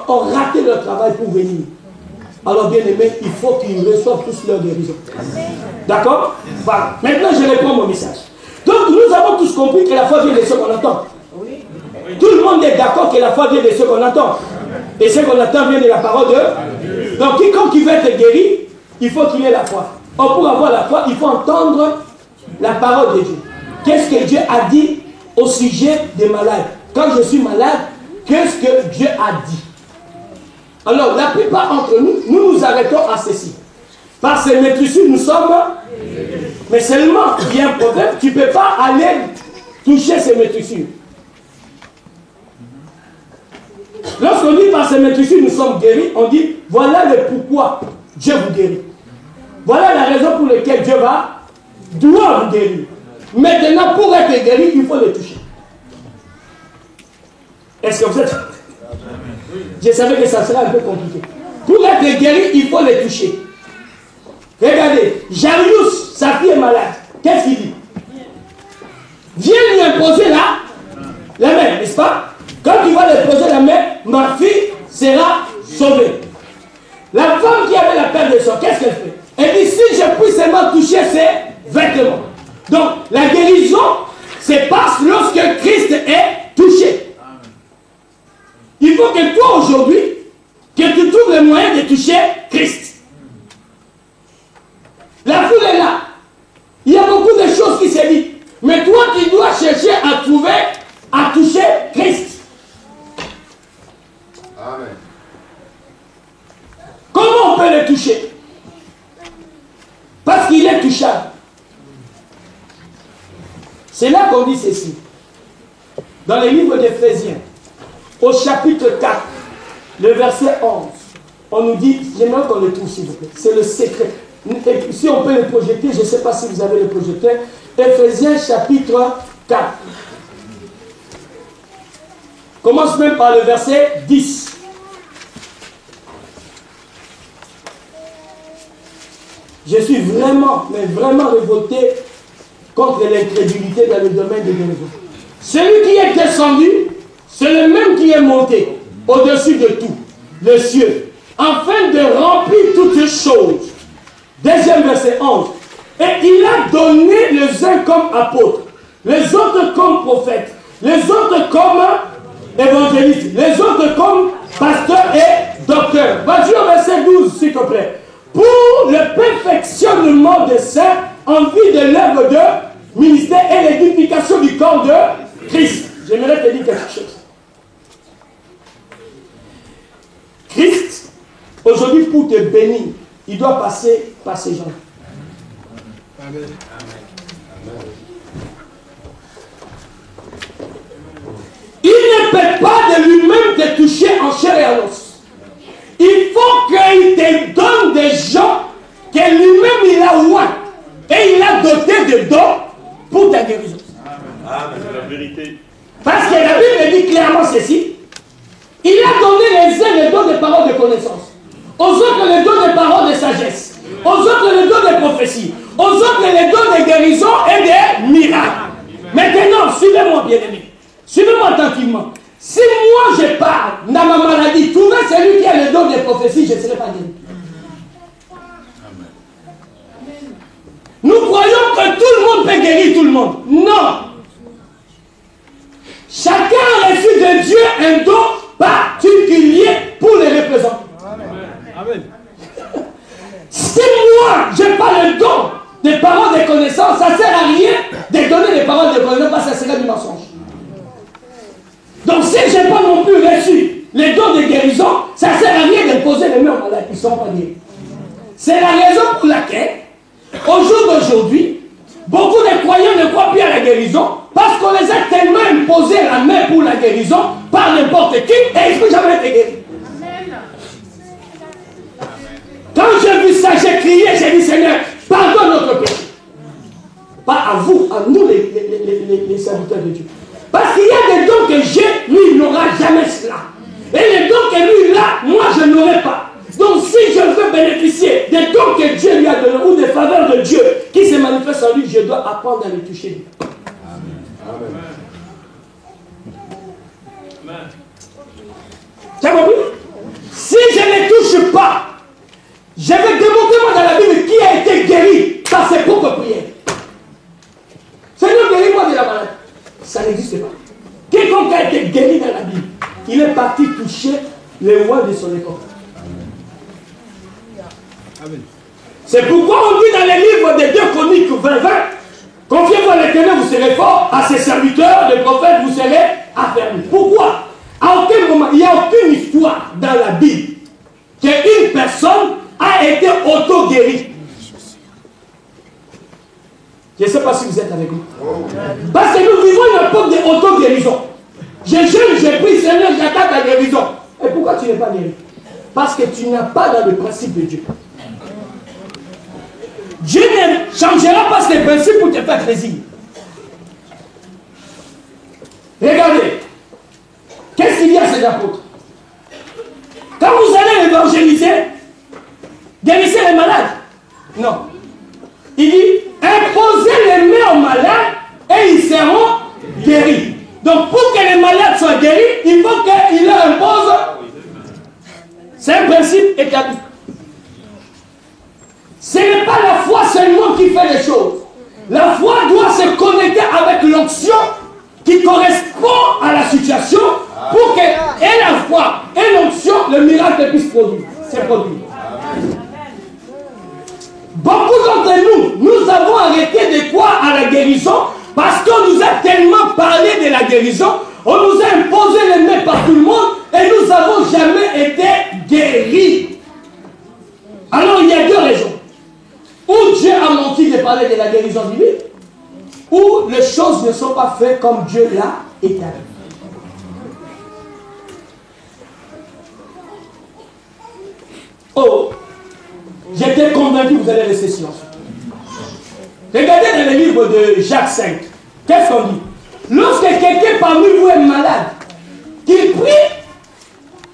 ont raté leur travail pour venir. Alors, bien aimé, il faut qu'ils reçoivent tous leur guérison. D'accord? Voilà. Maintenant, je réponds mon message. Donc, nous avons tous compris que la foi vient de ce qu'on entend. Tout le monde est d'accord que la foi vient de ce qu'on entend. Et ce qu'on entend vient de la parole de Dieu. Donc, quiconque qui veut être guéri, il faut qu'il ait la foi. Or, pour avoir la foi, il faut entendre la parole de Dieu. Qu'est-ce que Dieu a dit au sujet des malades? Quand je suis malade, qu'est-ce que Dieu a dit? Alors, la plupart d'entre nous, nous arrêtons à ceci. Par ces maîtrisures, nous sommes... Mais seulement, il y a un problème, tu ne peux pas aller toucher ces maîtrisures. Lorsqu'on dit par ces maîtrisures, nous sommes guéris, on dit, voilà le pourquoi Dieu vous guérit. Voilà la raison pour laquelle Dieu doit vous guérir. Maintenant, pour être guéri, il faut le toucher. Est-ce que vous êtes... Je savais que ça serait un peu compliqué. Pour être guéri, il faut le toucher. Regardez, Jairus, sa fille est malade. Qu'est-ce qu'il dit? Viens lui imposer la main, n'est-ce pas? Quand il va lui imposer la main, ma fille sera sauvée. La femme qui avait la perte de sang, qu'est-ce qu'elle fait? Elle dit, si je puis seulement toucher ses vêtements. Donc, la guérison se passe lorsque Christ est touché. Il faut que toi, aujourd'hui, que tu trouves le moyen de toucher Christ. La foule est là. Il y a beaucoup de choses qui se disent. Mais toi, tu dois chercher à trouver C'est là qu'on dit ceci. Dans le livre d'Éphésiens, au chapitre 4, le verset 11, on nous dit, j'aimerais qu'on le trouve s'il vous plaît, c'est le secret. Et si on peut le projeter, je ne sais pas si vous avez le projecteur, Éphésiens chapitre 4. Commence même par le verset 10. Je suis vraiment, mais vraiment révolté contre l'incrédulité dans le domaine de guérison. Celui qui est descendu, c'est le même qui est monté au-dessus de tout, le ciel, afin de remplir toutes choses. Deuxième verset 11. Et il a donné les uns comme apôtres, les autres comme prophètes, les autres comme évangélistes, les autres comme pasteurs et docteurs. Vas-y au verset 12, s'il te plaît. Pour le perfectionnement des saints en vue de l'œuvre de ministère et l'édification du corps de Christ. J'aimerais te dire quelque chose. Christ, aujourd'hui, pour te bénir, il doit passer par ces gens. Amen. Il ne peut pas de lui-même te toucher en chair et en os. Il faut qu'il te donne des gens que lui-même il a ouï et il a doté de dons pour ta guérison. Amen. C'est la vérité. Parce que la Bible dit clairement ceci. Il a donné les uns les dons de paroles de connaissance, aux autres les dons de paroles de sagesse, aux autres les dons de prophétie, aux autres les dons de guérison et de miracles. Maintenant, suivez-moi bien aimé. Suivez-moi attentivement. Si moi je parle dans ma maladie, trouvez celui qui a le don de prophétie, je ne serai pas guéri. Nous croyons que tout le monde peut guérir tout le monde. Non. Chacun a reçu de Dieu un don particulier pour les représenter. Amen. Si moi, je n'ai pas le don des paroles de connaissance, ça ne sert à rien de donner des paroles de connaissance parce que ça serait du mensonge. Donc si je n'ai pas non plus reçu les dons de guérison, ça ne sert à rien de poser les mains aux malades, ils ne sont pas guéris. C'est la raison pour laquelle, au jour d'aujourd'hui, beaucoup de croyants ne croient plus à la guérison parce qu'on les a tellement imposé la main pour la guérison par n'importe qui et ils ne peuvent jamais être guéris. Quand j'ai vu ça, j'ai crié, j'ai dit Seigneur, pardonne notre péché. Pas à vous, à nous les serviteurs de Dieu. Parce qu'il y a des dons que j'ai, lui, il n'aura jamais cela. Et les dons que lui, là, moi, je n'aurai pas. Donc, si je veux bénéficier des dons que Dieu lui a donnés ou des faveurs de Dieu qui se manifestent en lui, je dois apprendre à les toucher. Amen. Amen. Tu as compris? Si je ne les touche pas, je vais démontrer moi dans la Bible qui a été guéri par ses propres prières. Seigneur, guéris-moi de la maladie. Ça n'existe pas. Quiconque a été guéri dans la Bible, il est parti toucher les rois de son époque. Amen. C'est pourquoi on dit dans les livres des 2 Chroniques 20-20, confiez-vous à l'Éternel, vous serez fort, à ses serviteurs, les prophètes, vous serez affermis. Pourquoi? À aucun moment, il n'y a aucune histoire dans la Bible qu'une personne a été auto-guérie. Je ne sais pas si vous êtes avec nous. Parce que nous vivons une époque d'auto-guérison. Je jeûne, je prie, Seigneur, j'attends ta guérison. Et pourquoi tu n'es pas guéri? Parce que tu n'as pas dans le principe de Dieu. Dieu ne changera pas ses principes pour te faire plaisir. Regardez. Qu'est-ce qu'il y a à ces apôtres? Quand vous allez évangéliser, guérissez les malades. Non. Il dit, imposez les mains aux malades et ils seront guéris. Donc pour que les malades soient guéris, il faut qu'il leur impose. C'est un principe établi. Ce n'est pas la foi seulement qui fait les choses. La foi doit se connecter avec l'onction qui correspond à la situation pour que, et la foi, et l'onction, le miracle puisse produire. C'est produit. Beaucoup d'entre nous avons arrêté de croire à la guérison parce qu'on nous a tellement parlé de la guérison, on nous a imposé les mains par tout le monde et nous n'avons jamais été guéris. Alors il y a 2 raisons. Ou Dieu a menti de parler de la guérison divine, où les choses ne sont pas faites comme Dieu l'a établi. Oh, j'étais convaincu que vous allez rester silencieux. Regardez dans le livre de Jacques 5. Qu'est-ce qu'on dit? Lorsque quelqu'un parmi vous est malade, qu'il prie,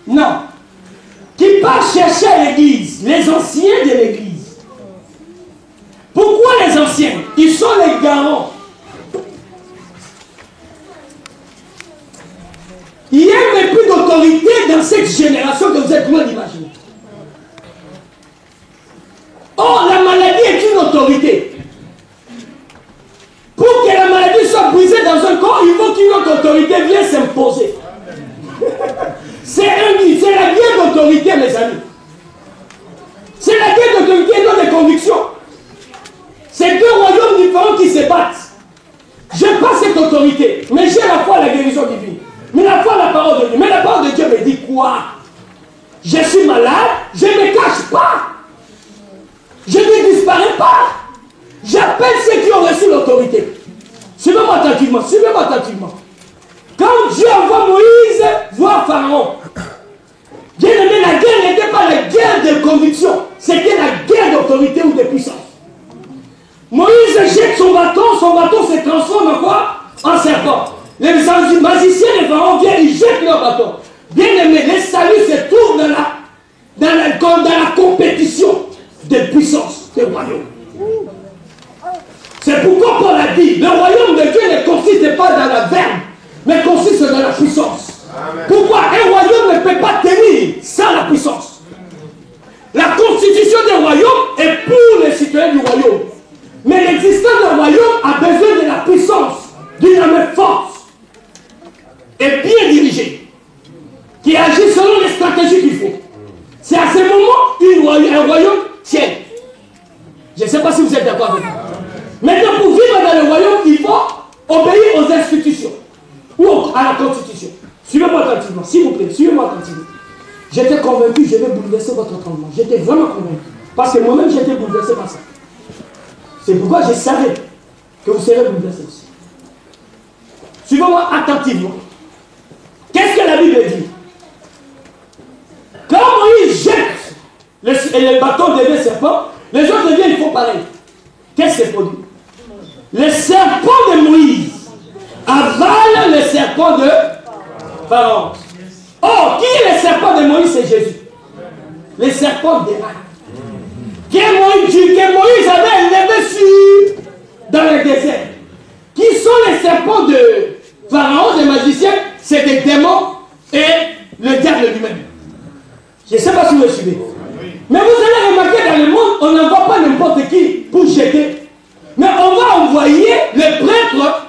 non, qu'il part chercher à l'église, les anciens de l'église. Pourquoi les anciens? Ils sont les garants. Il n'y a même plus d'autorité dans cette génération que vous êtes loin d'imaginer. Or, la maladie est une autorité. Pour que la maladie soit brisée dans un corps, il faut qu'une autre autorité vienne s'imposer. C'est la guerre d'autorité, mes amis. C'est la guerre d'autorité et non des convictions. C'est deux royaumes différents qui se battent. Je n'ai pas cette autorité, mais j'ai la foi à la guérison divine. Mais la foi à la parole de Dieu. Mais la parole de Dieu me dit quoi? Je suis malade, je ne me cache pas. Je ne disparais pas. J'appelle ceux qui ont reçu l'autorité. Suivez-moi attentivement, suivez-moi attentivement. Quand Dieu envoie Moïse voir Pharaon, bien aimé, la guerre n'était pas la guerre de conviction, c'était la guerre d'autorité ou de puissance. Moïse jette son bâton se transforme en quoi? En serpent. Les magiciens de Pharaon viennent, ils jettent leur bâton. Bien aimé, les saluts se trouvent dans la compétition de puissance des royaumes. C'est pourquoi Paul a dit, le royaume de Dieu ne consiste pas dans la verbe, mais consiste dans la puissance. Amen. Pourquoi un royaume ne peut pas tenir sans la puissance? La constitution des royaumes est pour les citoyens du royaume. Mais l'existence d'un royaume a besoin de la puissance, d'une armée forte et bien dirigée, qui agit selon les stratégies qu'il faut. C'est à ce moment un royaume tient. Je ne sais pas si vous êtes d'accord avec moi. Maintenant, pour vivre dans le royaume, il faut obéir aux institutions ou à la constitution. Suivez-moi attentivement, s'il vous plaît, suivez-moi attentivement. J'étais convaincu, je vais bouleverser votre entendement. J'étais vraiment convaincu. Parce que moi-même, j'étais bouleversé par ça. C'est pourquoi je savais que vous serez bouleversé aussi. Suivez-moi attentivement. Qu'est-ce que la Bible dit? Quand Moïse jette le bâton des serpents, les autres viennent, ils font pareil. Qu'est-ce que c'est produit? Le serpent de Moïse avale le serpent de Pharaon. Or, qui est le serpent de Moïse? C'est Jésus. Le serpent d'Éran. Que Moïse avait élevé dans le désert. Qui sont les serpents de Pharaon, des magiciens? C'est des démons et le diable lui-même. Je ne sais pas si vous me suivez. Mais vous allez remarquer dans le monde, on n'envoie pas n'importe qui pour jeter. Mais on va envoyer les prêtres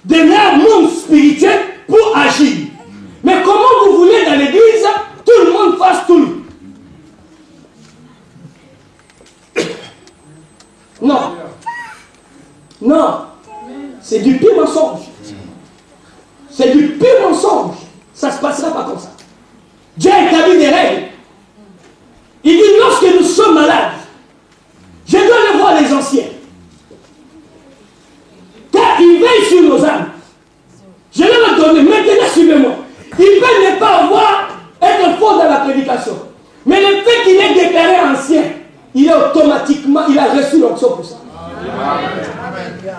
de leur monde spirituel pour agir. Mais comment vous voulez dans l'église, tout le monde fasse tout? Non. Non. C'est du pire mensonge. C'est du pire mensonge. Ça ne se passera pas comme ça. Dieu a établi des règles. Il dit, lorsque nous sommes malades, je dois aller voir les anciens. Car ils veillent sur nos âmes. Je vais leur donner. Maintenant, suivez-moi. Il peut ne pas être fort dans la prédication. Mais le fait qu'il est déclaré ancien, il est automatiquement, il a reçu l'onction pour ça. Amen.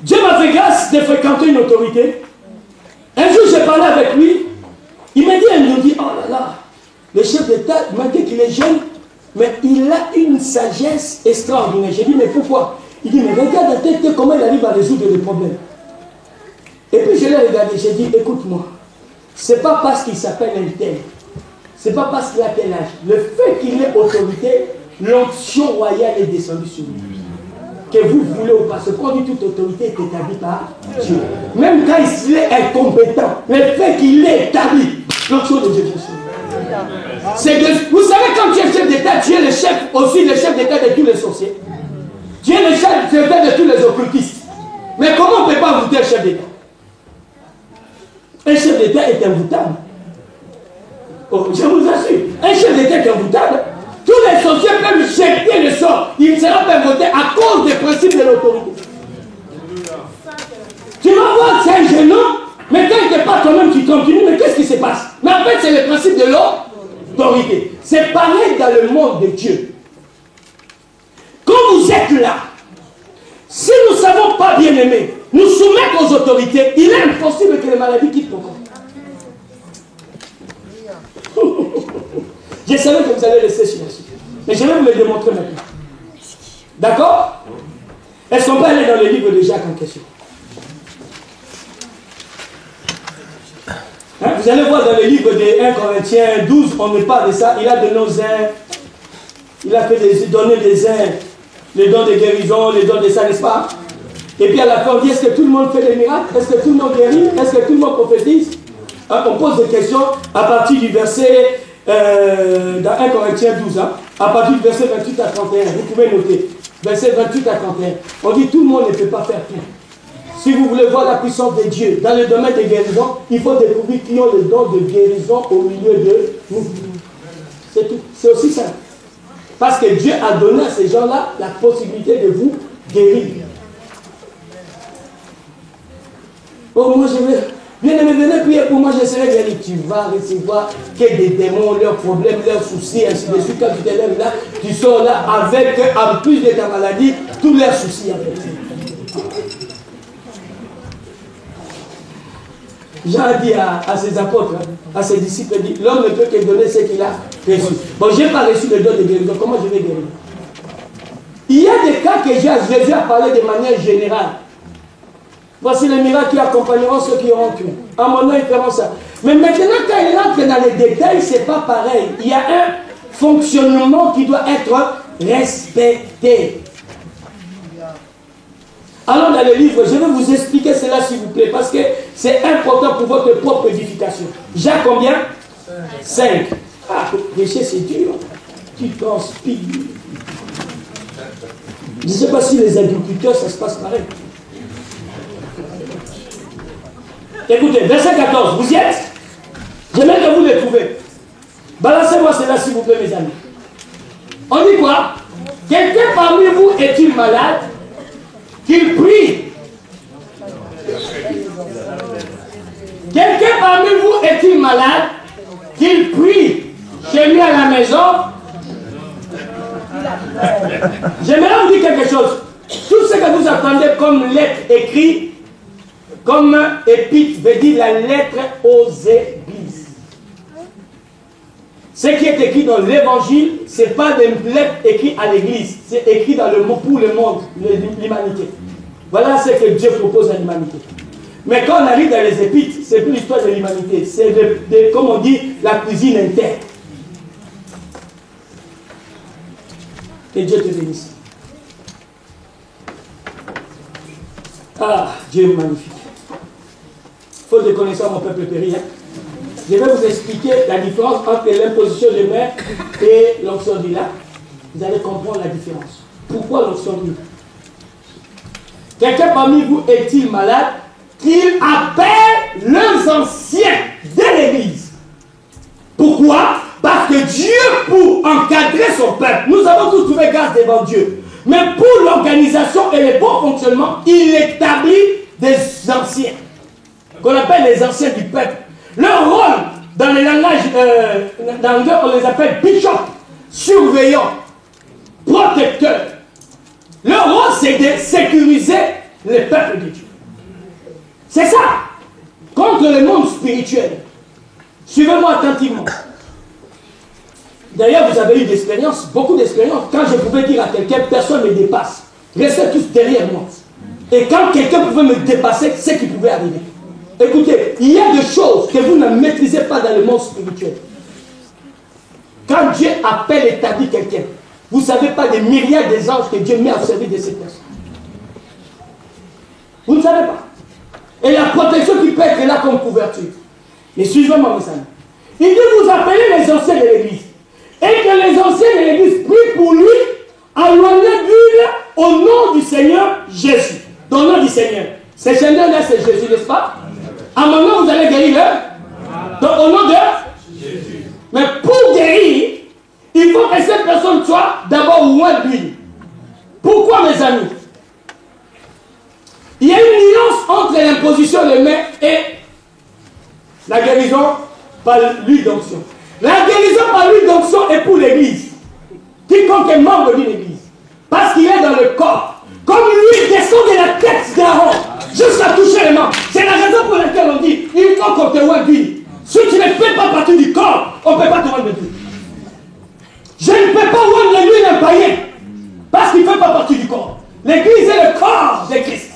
Dieu m'a fait grâce de fréquenter une autorité. Un jour, j'ai parlé avec lui. Il m'a dit, oh là là, le chef d'État, malgré qu'il est jeune, mais il a une sagesse extraordinaire. J'ai dit, mais pourquoi? Il dit, mais regarde la tête, comment il arrive à résoudre les problèmes. Et puis je l'ai regardé, j'ai dit, écoute-moi, c'est pas parce qu'il s'appelle un tel, c'est pas parce qu'il a tel âge. Le fait qu'il ait autorité, l'onction royale est descendue sur lui. Que vous voulez ou pas, ce qu'on dit toute autorité est établie par Dieu. Même quand il est incompétent, le fait qu'il est établi, l'onction de Dieu est sur lui. Vous savez, quand tu es chef d'État, tu es le chef, aussi le chef d'État de tous les sorciers. Tu es le chef d'État de tous les occultistes. Mais comment on ne peut pas voter un chef d'État? Un chef d'État est invoutable. Oh, je vous assure, un chef d'État est invoutable. Tous les sorciers peuvent jeter le sort. Il ne sera pas voté à cause des principes de l'autorité. voir, c'est un jeune homme, mais quelque part toi-même tu continues, mais qu'est-ce qui se passe? Mais en fait, c'est le principe de l'autorité. C'est pareil dans le monde de Dieu. Quand vous êtes là, si nous ne savons pas bien aimer, nous soumettre aux autorités, il est impossible que les maladies quittent ton corps. Je savais que vous allez laisser silencieux. Mais je vais vous le démontrer maintenant. D'accord? Est-ce qu'on peut aller dans le livre de Jacques en question? Hein? Vous allez voir dans le livre de 1 Corinthiens 12, on ne parle de ça. Il a donné aux uns, il a donné des uns les dons de guérison, les dons de ça, n'est-ce pas? Et puis à la fin, on dit, est-ce que tout le monde fait des miracles? Est-ce que tout le monde guérit? Est-ce que tout le monde prophétise? Hein? On pose des questions à partir du verset, dans 1 Corinthiens 12, hein? À partir du verset 28 à 31, vous pouvez noter. Verset 28 à 31. On dit, tout le monde ne peut pas faire tout. Si vous voulez voir la puissance de Dieu dans le domaine des guérisons, il faut découvrir qui ont le don de guérison au milieu de nous. C'est tout. C'est aussi simple. Parce que Dieu a donné à ces gens-là la possibilité de vous guérir. Oh, moi je vais... Bien aimé, venez prier pour moi, je serai guéri. Tu vas recevoir que des démons, leurs problèmes, leurs soucis, ainsi de suite. Quand tu te lèves là, tu sors là avec, en plus de ta maladie, tous leurs soucis avec toi. Jean a dit à ses apôtres, à ses disciples, il dit, l'homme ne peut que donner ce qu'il a reçu. Bon, je n'ai pas reçu le don de guérison, comment je vais guérir? Il y a des cas que Jésus a parlé de manière générale. Voici les miracles qui accompagneront ceux qui auront cru. À mon nom, ils feront ça. Mais maintenant, quand il rentre dans les détails, ce n'est pas pareil. Il y a un fonctionnement qui doit être respecté. Allons dans le livre, je vais vous expliquer cela s'il vous plaît, parce que c'est important pour votre propre édification. Jacques combien? 5. Ah, péché c'est dur. Tu transpires. Je ne sais pas si les agriculteurs, ça se passe pareil. Écoutez, verset 14, vous y êtes? J'aimerais que vous le trouvez. Balancez-moi cela s'il vous plaît, mes amis. On dit quoi? Quelqu'un parmi vous est-il malade? Qu'il prie. Quelqu'un parmi vous est-il malade? Qu'il prie chez lui à la maison. J'aimerais vous dire quelque chose. Tout ce que vous attendez comme lettre écrite, comme épître, veut dire la lettre aux églises. Ce qui est écrit dans l'évangile, ce n'est pas des lettres écrites à l'église, c'est écrit dans le mot pour le monde, l'humanité. Voilà ce que Dieu propose à l'humanité. Mais quand on arrive dans les épîtres, c'est plus l'histoire de l'humanité, c'est comme on dit, la cuisine interne. Que Dieu te bénisse. Ah, Dieu est magnifique. Faute de connaissance, mon peuple périt. Je vais vous expliquer la différence entre l'imposition de main et l'onction du lac. Vous allez comprendre la différence. Pourquoi l'onction du lac? Quelqu'un parmi vous est-il malade? Qu'il appelle les anciens de l'église. Pourquoi? Parce que Dieu, pour encadrer son peuple, nous avons tous trouvé grâce devant Dieu. Mais pour l'organisation et le bon fonctionnement, il établit des anciens, qu'on appelle les anciens du peuple. Leur rôle, dans les langages, dans l'anglais, on les appelle bishop, surveillant, protecteur. Leur rôle, c'est de sécuriser le peuple de Dieu. C'est ça, contre le monde spirituel. Suivez-moi attentivement. D'ailleurs, vous avez eu d'expérience, beaucoup d'expérience. Quand je pouvais dire à quelqu'un, personne ne me dépasse. Restez tous derrière moi. Et quand quelqu'un pouvait me dépasser, c'est ce qui pouvait arriver. Écoutez, il y a des choses que vous ne maîtrisez pas dans le monde spirituel. Quand Dieu appelle et établit quelqu'un, vous ne savez pas des myriades d'anges que Dieu met au service de cette personne. Vous ne savez pas. Et la protection qui peut être là comme couverture. Mais suivez-moi, mes amis. Il dit, vous appelez les anciens de l'église. Et que les anciens de l'église prient pour lui, en l'honneur d'huile au nom du Seigneur Jésus. Dans le nom du Seigneur. Ce Seigneur-là, c'est Jésus, n'est-ce pas? À mon nom, vous allez guérir. Donc, au nom de Jésus. Mais pour guérir, il faut que cette personne soit d'abord loin d'huile. Pourquoi, mes amis? Il y a une nuance entre l'imposition La guérison par l'huile d'onction. La guérison par l'huile d'onction est pour l'église. Quiconque est membre d'une église. Parce qu'il est dans le corps. Comme l'huile descend de la tête d'Aaron jusqu'à toucher les membres. C'est la raison pour laquelle on dit il faut qu'on te voie d'huile. Si tu ne fais pas partie du corps, on ne peut pas te voir d'huile. Je ne peux pas voir de l'huile d'un païen. Parce qu'il ne fait pas partie du corps. L'église est le corps de Christ.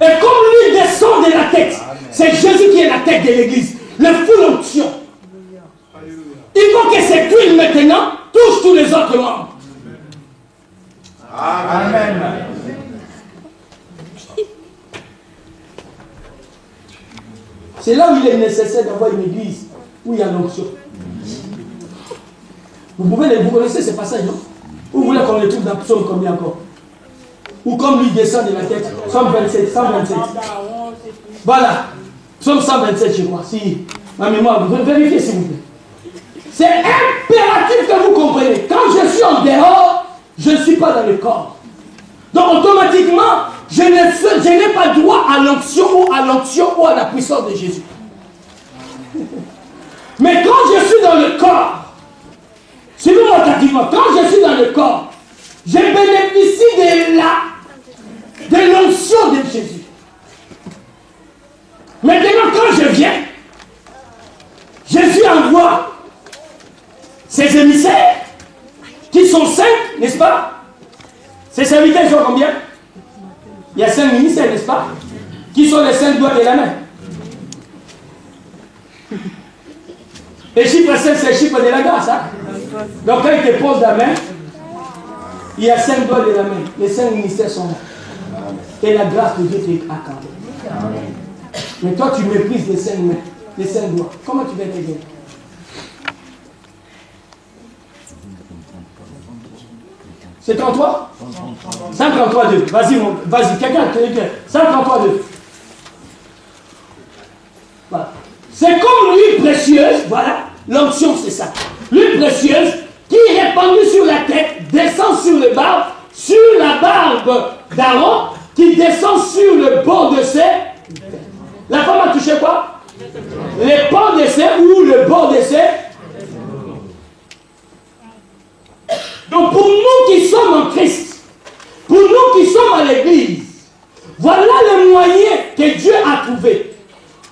Et comme l'huile descend de la tête, c'est Jésus qui est la tête de l'église. Le full onction. Il faut que cette huile maintenant touche tous les autres membres. Amen. C'est là où il est nécessaire d'avoir une église où il y a l'onction. Vous connaissez ces passages, non? Vous voulez qu'on les trouve dans Psaume combien encore? Ou comme lui descend de la tête, Psaume 27, 127. Voilà, Psaume 127, je crois. Si ma mémoire, vérifiez s'il vous plaît. C'est impératif que vous compreniez. Quand je suis en dehors, je ne suis pas dans le corps. Donc automatiquement, je n'ai pas droit à l'onction ou à la puissance de Jésus. Mais quand je suis dans le corps, suivez-moi attentivement, quand je suis dans le corps, je bénéficie de l'onction de Jésus. Maintenant, quand je viens, Jésus envoie ses émissaires, qui sont 5, n'est-ce pas? Ses serviteurs sont combien? Il y a 5 ministères, n'est-ce pas? Qui sont les 5 doigts de la main. Le chiffre 5, c'est le chiffre de la grâce. Hein? Donc quand il te pose la main, il y a 5 doigts de la main. Les 5 ministères sont là. Et la grâce de Dieu t'est accordée. Mais toi, tu méprises les 5 mains, les 5 doigts. Comment tu vas t'aider? C'est 33? 133-2. Vas-y, quelqu'un, 133-2. Voilà. C'est comme l'huile précieuse, voilà, l'onction c'est ça. L'huile précieuse qui est répandue sur la tête, descend sur le barbe, sur la barbe d'Aaron, qui descend sur le bord de ses. La femme a touché quoi? Les bords de ses ou le bord de ses. Donc pour nous qui sommes en Christ, pour nous qui sommes à l'église, voilà le moyen que Dieu a trouvé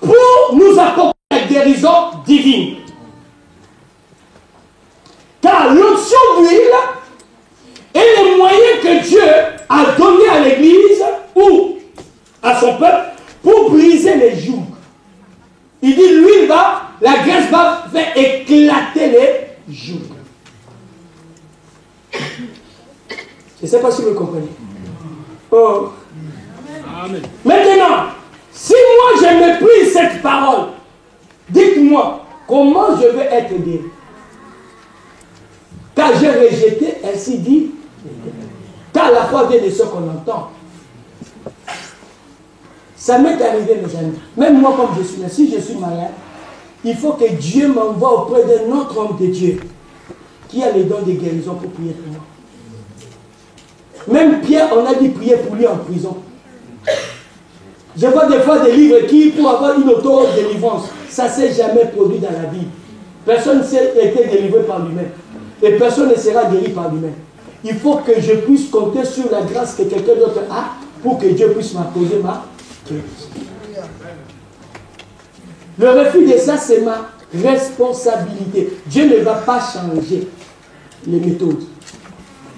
pour nous apporter la guérison divine. Car l'onction d'huile est le moyen que Dieu a donné à l'église ou à son peuple pour briser les jougs. Il dit l'huile la graisse va faire éclater les jougs. Je ne sais pas si vous comprenez. Oh. Amen. Maintenant, si moi je méprise cette parole, dites-moi comment je vais être guéri. Car j'ai rejeté, ainsi dit, car la foi vient de ce qu'on entend. Ça m'est arrivé, mes amis. Même moi, comme je suis là, si je suis malade, il faut que Dieu m'envoie auprès d'un autre homme de Dieu qui a les dons de guérison pour prier pour moi. Même Pierre, on a dit prier pour lui en prison. Je vois des fois des livres qui, pour avoir une auto-délivrance, ça ne s'est jamais produit dans la Bible. Personne ne s'est été délivré par lui-même. Et personne ne sera guéri par lui-même. Il faut que je puisse compter sur la grâce que quelqu'un d'autre a pour que Dieu puisse m'accorder ma guérison. Le refus de ça, c'est ma responsabilité. Dieu ne va pas changer les méthodes.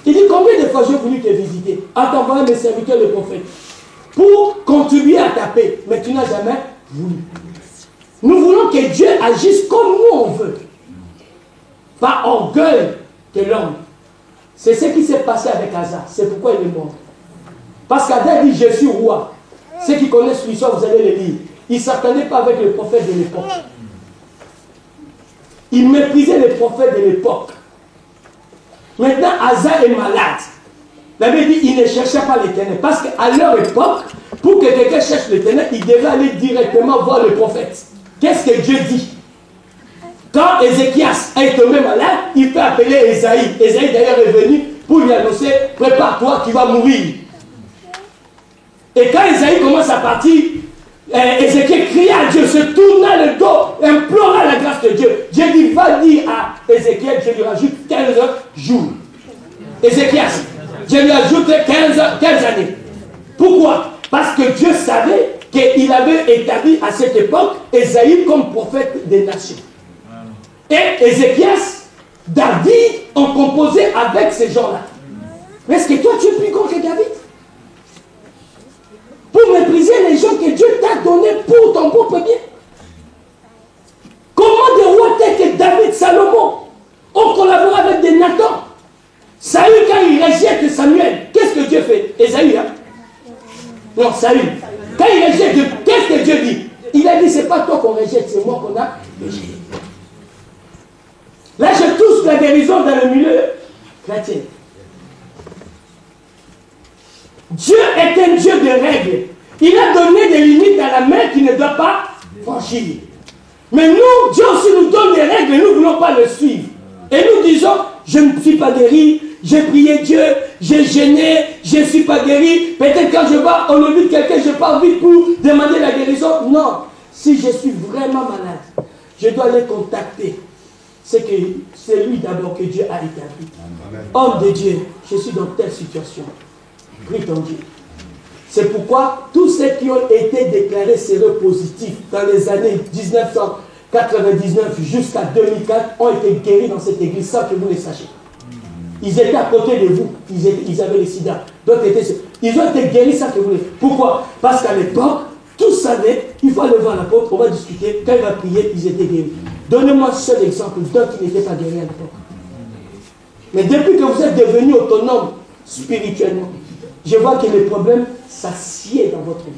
Il dit combien de fois j'ai voulu te visiter en t'envoyant mes serviteurs le prophète pour contribuer à ta paix, mais tu n'as jamais voulu. Nous voulons que Dieu agisse comme nous on veut. Par orgueil de l'homme. C'est ce qui s'est passé avec Asa. C'est pourquoi il est mort. Parce qu'Ada dit je suis roi. Ceux qui connaissent l'histoire, vous allez le lire. Il ne s'attendait pas avec le prophète de l'époque. Il méprisait les prophètes de l'époque. Maintenant, Asa est malade. La Bible dit il ne cherchait pas l'Éternel. Parce qu'à leur époque, pour que quelqu'un cherche l'Éternel, il devait aller directement voir le prophète. Qu'est-ce que Dieu dit? Quand Ézéchias est tombé malade, il peut appeler Esaïe. Esaïe d'ailleurs est venu pour lui annoncer prépare-toi, tu vas mourir. Et quand Esaïe commence à partir, Ézéchiel cria à Dieu, se tourna le dos et de Dieu. Dieu dit, va dire à Ézéchiel, je lui rajoute 15 jours. Ézéchias, je lui ajoute 15 années. Pourquoi? Parce que Dieu savait qu'il avait établi à cette époque Ésaïe comme prophète des nations. Et Ézéchias, David ont composé avec ces gens-là. Mais est-ce que toi tu es plus grand que David? Pour mépriser les gens que Dieu t'a donnés pour ton propre bien. Comment des rois tels que David, Salomon ont collaboré avec des Nathan? Saül, quand il rejette Samuel, qu'est-ce que Dieu fait? Ésaïe, hein? Non, Saül. Quand il rejette Dieu, qu'est-ce que Dieu dit? Il a dit, c'est pas toi qu'on rejette, c'est moi qu'on a rejeté. Là, je touche la guérison dans le milieu chrétien. Dieu est un Dieu de règles. Il a donné des limites à la main qui ne doit pas franchir. Mais nous, Dieu aussi nous donne des règles et nous ne voulons pas le suivre. Et nous disons, je ne suis pas guéri, j'ai prié Dieu, j'ai gêné, je ne suis pas guéri. Peut-être quand je vais au lobby de quelqu'un, je pars vite pour demander la guérison. Non, si je suis vraiment malade, je dois les contacter. C'est lui d'abord que Dieu a établi. Homme de Dieu, je suis dans telle situation. Prie ton Dieu. C'est pourquoi tous ceux qui ont été déclarés séropositifs dans les années 1999 jusqu'à 2004 ont été guéris dans cette église sans que vous le sachiez. Ils étaient à côté de vous, ils avaient le sida. Ils ont été guéris sans que vous le sachiez. Pourquoi? Parce qu'à l'époque, tous savaient, il faut aller voir l'apôtre, on va discuter, quand il va prier, ils étaient guéris. Donnez-moi un seul exemple d'autres qui n'étaient pas guéris à l'époque. Mais depuis que vous êtes devenus autonomes spirituellement, je vois que les problèmes s'assiedent dans votre vie.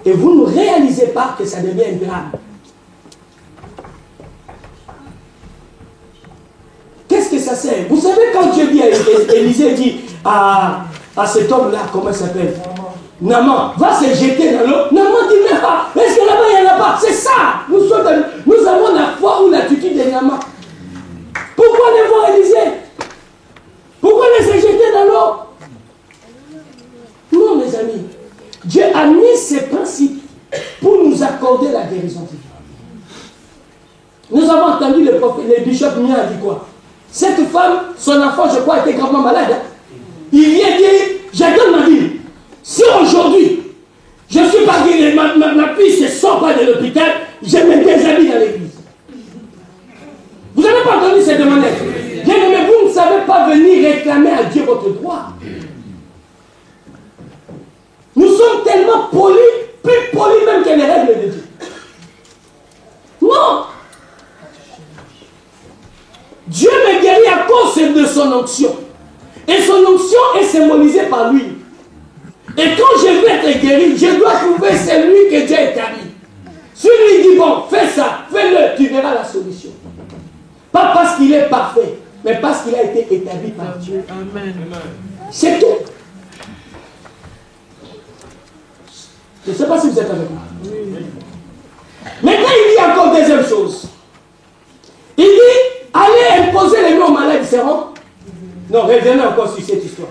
Et vous ne réalisez pas que ça devient un drame. Qu'est-ce que ça sert? Vous savez, quand Dieu dit à Élisée, dit à cet homme-là, comment il s'appelle? Naaman, va se jeter dans l'eau. Naaman dit, mais pas. Est-ce que là-bas, il n'y en a pas? C'est ça. Nous avons la foi ou l'attitude de Naaman. Pourquoi ne voir Élisée? Pourquoi ne se jeter dans l'eau? Non, mes amis. Dieu a mis ses principes pour nous accorder la guérison divine. Nous avons entendu le bishop Mia a dit quoi? Cette femme, son enfant, je crois, était gravement malade. Hein? Il vient dire, j'attends ma vie. Si aujourd'hui, je ne suis pas guéri, ma fille ne sort pas de l'hôpital, j'ai mes des amis dans l'église. Vous n'avez pas entendu cette demande? Bien aimé, vous ne savez pas venir réclamer à Dieu votre droit. Nous sommes tellement polis, plus polis même que les règles de Dieu. Non! Dieu me guérit à cause de son onction. Et son onction est symbolisée par lui. Et quand je vais être guéri, je dois trouver celui que Dieu a établi. Celui dit, bon, fais ça, fais-le, tu verras la solution. Pas parce qu'il est parfait, mais parce qu'il a été établi par Dieu. Amen. C'est tout. Je ne sais pas si vous êtes avec moi. Maintenant, il dit encore deuxième chose. Il dit, allez imposer les mains aux malades, ils seront. Non, revenez encore sur cette histoire.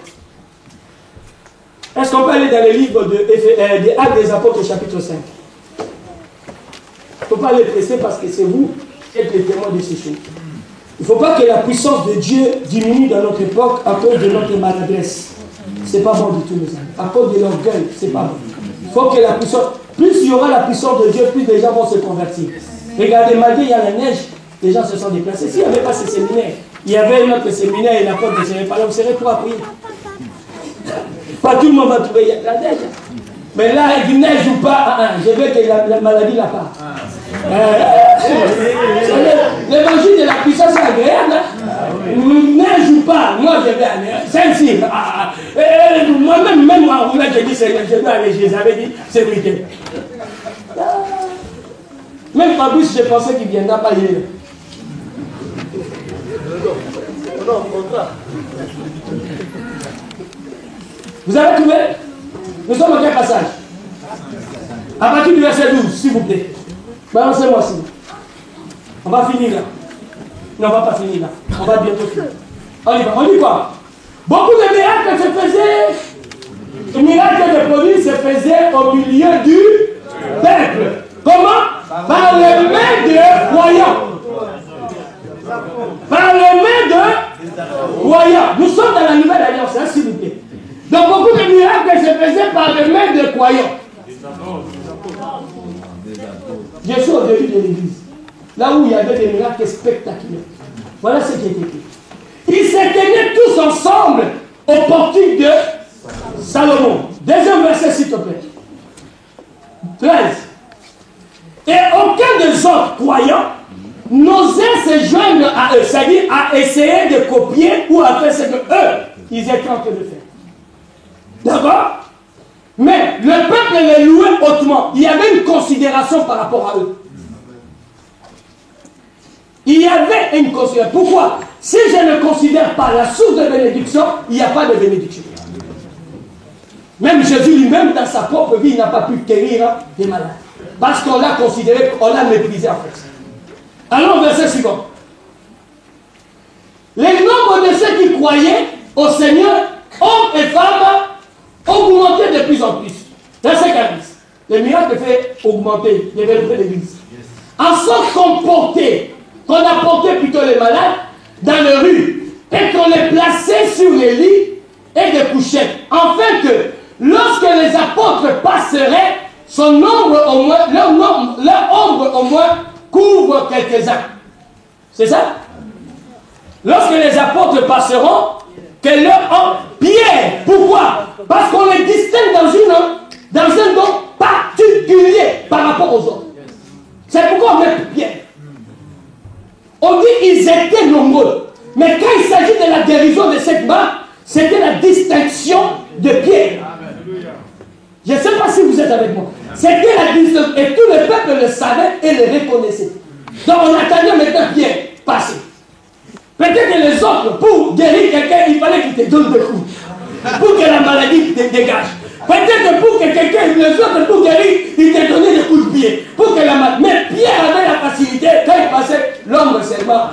Est-ce qu'on peut aller dans le livre des Actes des Apôtres, chapitre 5? Il ne faut pas les presser parce que c'est vous qui êtes les témoins de ces choses. Il ne faut pas que la puissance de Dieu diminue dans notre époque à cause de notre maladresse. Ce n'est pas bon du tout, mes amis. À cause de l'orgueil, ce n'est pas bon. Il faut que la puissance, plus il y aura la puissance de Dieu, plus les gens vont se convertir. Regardez, malgré il y a la neige, les gens se sont déplacés. S'il n'y avait pas ces séminaires, il y avait un autre séminaire et l'apôtre ne serait pas là, vous serez trois à prier. Pas tout le monde va trouver la neige. Mais là, il neige ou pas, je veux que la maladie la part. L'évangile de la puissance est agréable. Neige ou pas, moi je vais aller. C'est moi-même, même en roulant, je dis, je dois aller, je les avais dit, c'est week-end. Même Fabrice, je pensais qu'il ne viendra pas hier. Non, contrat. Vous avez trouvé? Nous sommes à quel passage? À partir du verset 12, s'il vous plaît. Balancez-moi ici. On va finir là. Non, on ne va pas finir là. On va bientôt finir. On y va. On dit quoi? Beaucoup de miracles se faisaient. Les miracles de produits se faisaient au milieu du peuple. Comment? Par les mains de croyants. Croyants. Nous sommes dans la nouvelle alliance, hein, s'il vous plaît. Donc beaucoup de miracles se faisaient par les mains de croyants. Je suis au début de l'église. Là où il y avait des miracles spectaculaires. Voilà ce qui est écrit. Ils se tenaient tous ensemble au portique de Salomon. Deuxième verset, s'il te plaît. 13. Et aucun des autres croyants n'osait se joindre à eux, c'est-à-dire à essayer de copier ou à faire ce que eux, ils étaient en train de faire. D'accord? Mais le peuple les louait hautement. Il y avait une considération par rapport à eux. Il y avait une considération. Pourquoi? Si je ne considère pas la source de bénédiction, il n'y a pas de bénédiction. Même Jésus lui-même, dans sa propre vie, il n'a pas pu guérir des malades. Parce qu'on l'a considéré, on l'a méprisé en fait. Alors, verset suivant. Les nombres de ceux qui croyaient au Seigneur, hommes et femmes, augmentaient de plus en plus. Verset 15. Les miracles fait augmenter les vérités de l'Église. En sorte qu'on apportait plutôt les malades dans les rues et qu'on les plaçait sur les lits et des couchettes, afin que lorsque les apôtres passeraient, son nombre au moins, leur ombre au moins couvre quelques-uns. C'est ça? Lorsque les apôtres passeront, que leur ombre, Pierre, pourquoi? Parce qu'on les distingue dans un don particulier par rapport aux autres. C'est pourquoi on met Pierre. On dit qu'ils étaient nombreux. Mais quand il s'agit de la guérison de cette main, c'était la distinction de Pierre. Je ne sais pas si vous êtes avec moi. C'était la distinction. Et tout le peuple le savait et le reconnaissait. Donc on attendait maintenant Pierre passer. Peut-être que les autres, pour guérir quelqu'un, il fallait qu'il te donne des coups. Pour que la maladie te dégage. Peut-être pour que quelqu'un, les autres, pour guérir, il te donnait des coups de pied. Pour que la maladie. Mais Pierre avait la facilité, quand il passait, l'homme seulement.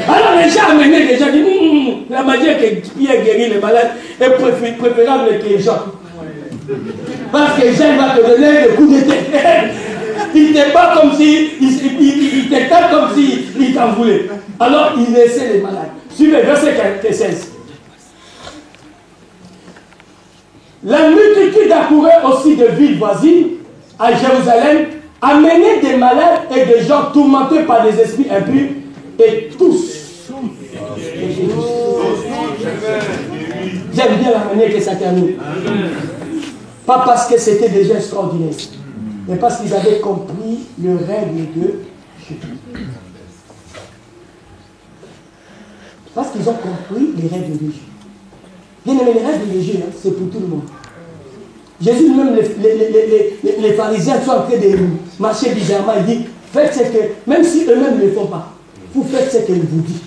Alors les gens amenaient des gens qui disent, la manière que Pierre guérit les malades est préférable que Jean. Parce que Jean va te donner des coups de tête. Il n'était pas comme si, il te tape comme s'il t'en voulait. Alors il laissait les malades. Suivez, verset 16. La multitude accourait aussi de villes voisines à Jérusalem, amenait des malades et des gens tourmentés par des esprits impurs, et tous. J'aime bien la manière que ça termine. Pas parce que c'était déjà extraordinaire, mais parce qu'ils avaient compris le règne de Jésus. Parce qu'ils ont compris les règles de Jésus. Bien aimé, les règles de Jésus, c'est pour tout le monde. Jésus, même les pharisiens sont en train de marcher bizarrement, il dit, faites ce que, même si eux-mêmes ne le font pas, vous faites ce qu'elle vous dit.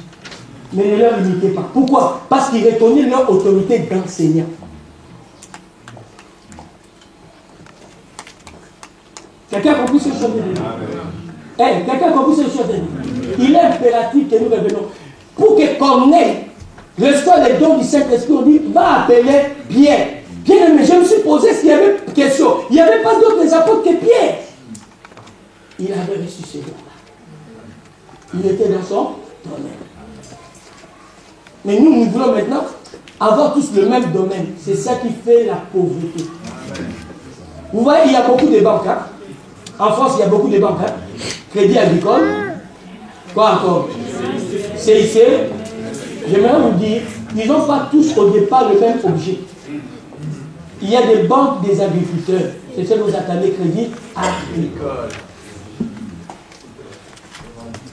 Mais ne leur imitez pas. Pourquoi? Parce qu'ils reconnaissent leur autorité d'enseignant. Quelqu'un a compris ce chose de Dieu? Quelqu'un a compris ce chose de Dieu? Il est impératif que nous revenons. Pour que Corneille reçoive les dons du Saint-Esprit, on dit, va appeler Pierre. Bien aimé, je me suis posé s'il y avait une question. Il n'y avait pas d'autres apôtres que Pierre. Il avait reçu ce don-là. Il était dans son domaine. Mais nous voulons maintenant avoir tous le même domaine. C'est ça qui fait la pauvreté. Vous voyez, il y a beaucoup de banques. Hein? En France, il y a beaucoup de banques. Hein? Crédit agricole. Quoi encore? CIC. J'aimerais vous dire, ils n'ont pas tous au départ le même objet. Il y a des banques des agriculteurs. C'est ce que vous appelez crédit agricole.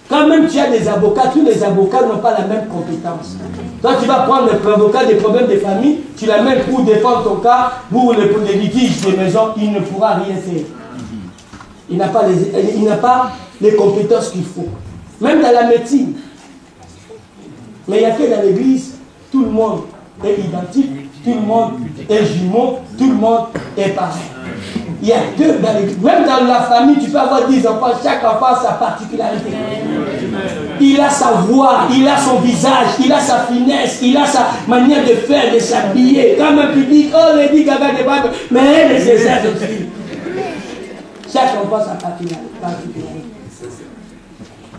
Quand même tu as des avocats, tous les avocats n'ont pas la même compétence. Toi tu vas prendre l'avocat des problèmes de famille, tu l'amènes pour défendre ton cas, pour les litiges des maisons, il ne pourra rien faire. Il n'a pas les compétences qu'il faut. Même dans la médecine. Mais il n'y a que dans l'église, tout le monde est identique, tout le monde est jumeau, tout le monde est pareil. Il y a deux dans l'église. Même dans la famille, tu peux avoir 10 enfants, chaque enfant a sa particularité. Il a sa voix, il a son visage, il a sa finesse, il a sa manière de faire, de s'habiller. Comme un public, oh, Lady Gaga des bagues, mais elle, c'est ça aussi. Chaque enfant a sa particularité.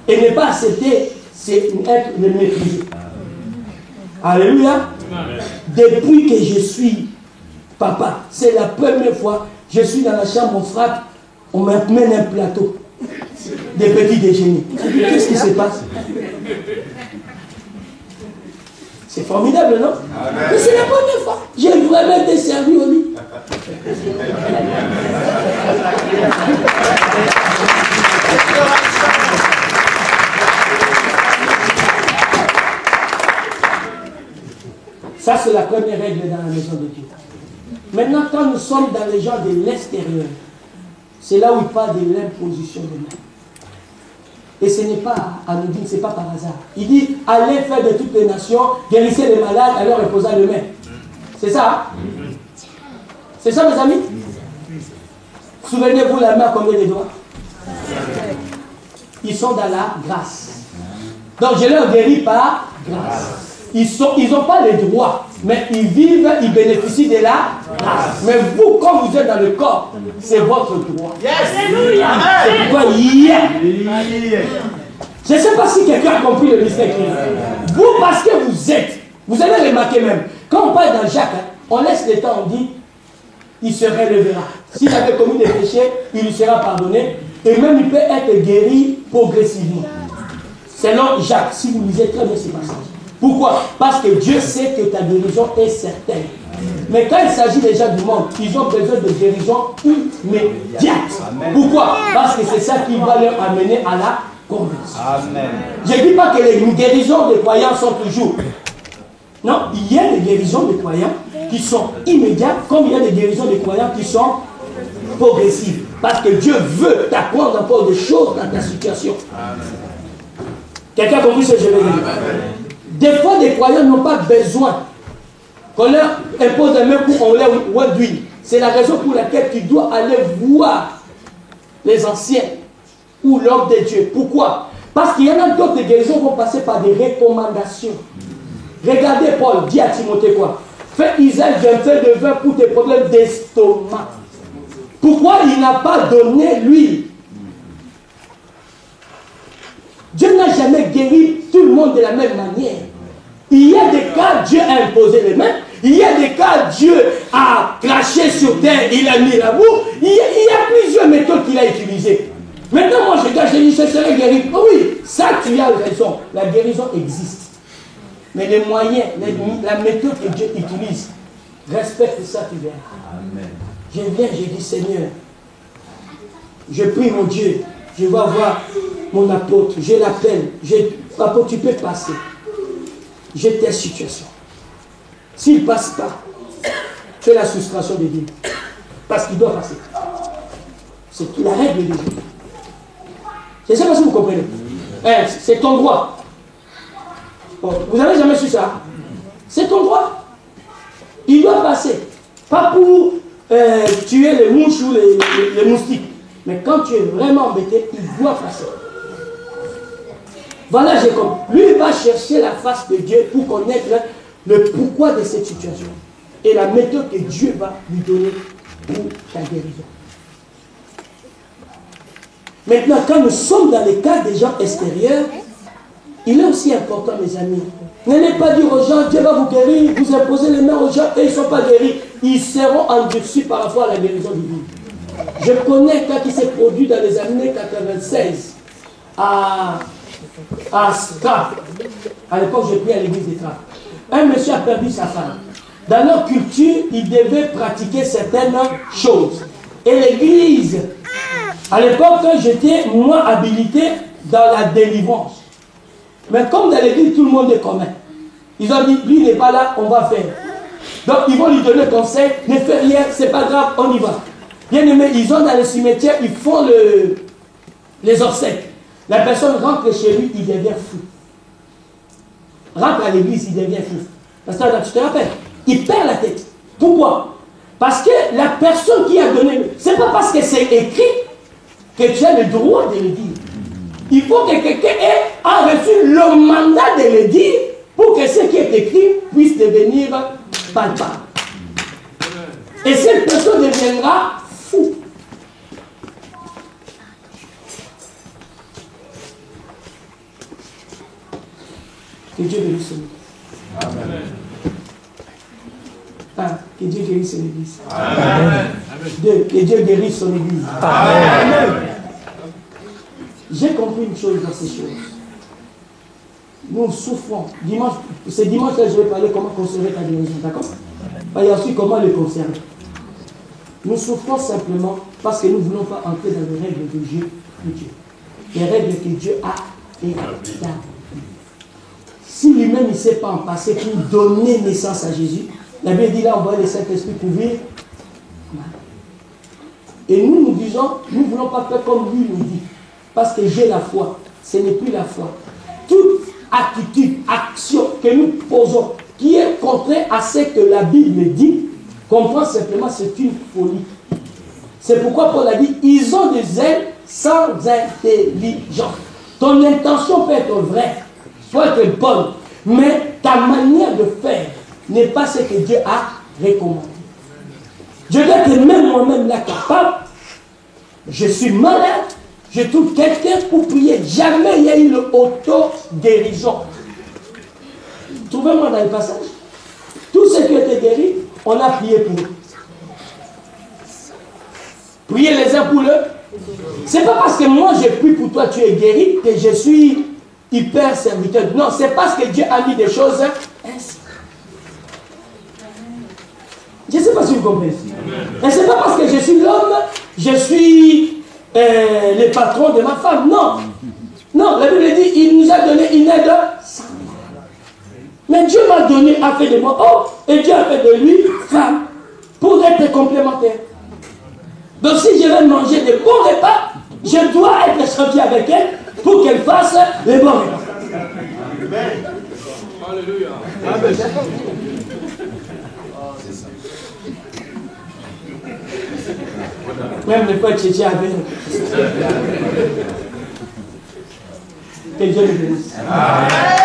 Et ne pas accepter, c'est être le mépriser. Alléluia. Depuis que je suis papa, c'est la première fois, je suis dans la chambre, on frappe, on m'amène un plateau de petits déjeuners. Qu'est-ce qui se passe? C'est formidable, non? Mais c'est la première fois. J'ai vraiment été servi au lit. Ça, c'est la première règle dans la maison de Dieu. Maintenant, quand nous sommes dans les gens de l'extérieur, c'est là où il parle de l'imposition de main. Et ce n'est pas anodin, ce n'est pas par hasard. Il dit, allez faire de toutes les nations, guérissez les malades, allez leur reposer les mains. C'est ça? C'est ça, mes amis? Souvenez-vous, la main a combien de doigts? Ils sont dans la grâce. Donc je leur guéris par grâce. Ils n'ont pas les droits, mais ils vivent, ils bénéficient de la grâce. Mais vous, comme vous êtes dans le corps, c'est votre droit. Yes. C'est pourquoi je ne sais pas si quelqu'un a compris le mystère. Vous, parce que vous allez remarquer même, quand on parle dans Jacques, on laisse le temps, on dit, il se relèvera. S'il avait commis des péchés, il lui sera pardonné. Et même il peut être guéri progressivement. Selon Jacques, si vous lisez très bien ce passage. Pourquoi? Parce que Dieu sait que ta guérison est certaine. Mais quand il s'agit des gens du monde, ils ont besoin de guérison immédiate. Pourquoi? Parce que c'est ça qui va leur amener à la conversion. Je ne dis pas que les guérisons des croyants sont toujours. Non, il y a des guérisons des croyants qui sont immédiates, comme il y a des guérisons des croyants qui sont progressives. Parce que Dieu veut t'apprendre encore des choses dans ta situation. Quelqu'un a compris ce que je veux dire? Des fois, des croyants n'ont pas besoin qu'on leur impose la main pour qu'on leur d'huile. C'est la raison pour laquelle tu dois aller voir les anciens ou l'homme de Dieu. Pourquoi? Parce qu'il y en a d'autres guérisons qui vont passer par des recommandations. Regardez Paul, dit à Timothée quoi? Fais usage d'un peu de vin pour tes problèmes d'estomac. Pourquoi il n'a pas donné l'huile? Dieu n'a jamais guéri tout le monde de la même manière. Il y a des cas, Dieu a imposé les mains. Il y a des cas, Dieu a craché sur terre, il a mis l'amour. Il y a plusieurs méthodes qu'il a utilisées. Maintenant, moi, je dis, je serai guéri. Oh oui, ça, tu as raison. La guérison existe. Mais les moyens, la méthode que Dieu utilise, respecte ça, tu verras. Amen. Je viens, je dis, Seigneur, je prie mon Dieu, je vais voir mon apôtre, je l'appelle, apôtre, tu peux passer. J'ai telle situation. S'il ne passe pas, fais la soustraction de Dieu. Parce qu'il doit passer. C'est la règle de Dieu. Je ne sais pas si vous comprenez. C'est ton droit. Bon, vous n'avez jamais su ça. C'est ton droit. Il doit passer. Pas pour tuer les mouches ou les moustiques. Mais quand tu es vraiment embêté, il doit passer. Voilà, j'ai compris. Lui, il va chercher la face de Dieu pour connaître le pourquoi de cette situation. Et la méthode que Dieu va lui donner pour ta guérison. Maintenant, quand nous sommes dans les cas des gens extérieurs, il est aussi important, mes amis. N'allez pas dire aux gens, Dieu va vous guérir, vous imposez les mains aux gens et ils ne sont pas guéris. Ils seront endurcis par rapport à la guérison divine. Je connais un cas qui s'est produit dans les années 96 à Strap. À l'époque, je prie à l'église de Strap. Un monsieur a perdu sa femme. Dans leur culture, ils devaient pratiquer certaines choses. Et l'église, à l'époque, j'étais moi habilité dans la délivrance. Mais comme dans l'église, tout le monde est commun. Ils ont dit, lui n'est pas là, on va faire. Donc ils vont lui donner conseil, ne fais rien, c'est pas grave, on y va. Bien aimé, ils ont dans le cimetière, ils font les obsèques. La personne rentre chez lui, il devient fou. Rentre à l'église, il devient fou. Parce que tu te rappelles, il perd la tête. Pourquoi? Parce que la personne qui a donné, c'est pas parce que c'est écrit que tu as le droit de le dire. Il faut que quelqu'un ait reçu le mandat de le dire pour que ce qui est écrit puisse devenir palpable. Et cette personne deviendra fou. Que Dieu bénisse nous. Un, que Dieu guérisse son église. Amen. Deux, que Dieu guérisse son église. Amen. Amen. J'ai compris une chose dans ces choses. Nous souffrons. Dimanche, c'est dimanche que je vais parler comment conserver ta guérison, d'accord? Il y a aussi comment le conserver. Nous souffrons simplement parce que nous ne voulons pas entrer dans les règles de Dieu. Les règles que Dieu a établies. Si lui-même il ne sait pas en passer pour donner naissance à Jésus, la Bible dit là, envoyer le Saint-Esprit pour vivre. Et nous disons, nous ne voulons pas faire comme lui nous dit. Parce que j'ai la foi. Ce n'est plus la foi. Toute attitude, action que nous posons, qui est contraire à ce que la Bible dit, comprend simplement c'est une folie. C'est pourquoi Paul a dit, ils ont des ailes sans intelligence. Ton intention peut être vraie, peut être bonne, mais ta manière de faire n'est pas ce que Dieu a recommandé. Je dois être même moi-même là capable. Je suis malade, je trouve quelqu'un pour prier. Jamais il y a eu l'auto-guérison. Trouvez-moi dans le passage. Tous ceux qui ont été guéris, on a prié pour eux. Priez les uns pour eux. C'est pas parce que moi je prie pour toi, tu es guéri, que je suis hyper serviteur. Non, c'est parce que Dieu a mis des choses ainsi. Je ne sais pas si vous comprenez. Et ce n'est pas parce que je suis l'homme, je suis le patron de ma femme. Non. Non, la Bible dit, il nous a donné une aide. Mais Dieu m'a donné, a fait de moi homme, et Dieu a fait de lui femme, pour être complémentaire. Donc si je vais manger de bons repas, je dois être sorti avec elle pour qu'elle fasse les bons repas. Amen. Alléluia. Amen. Même les potes tchétchés avec nous. Que Dieu nous bénisse. Amen.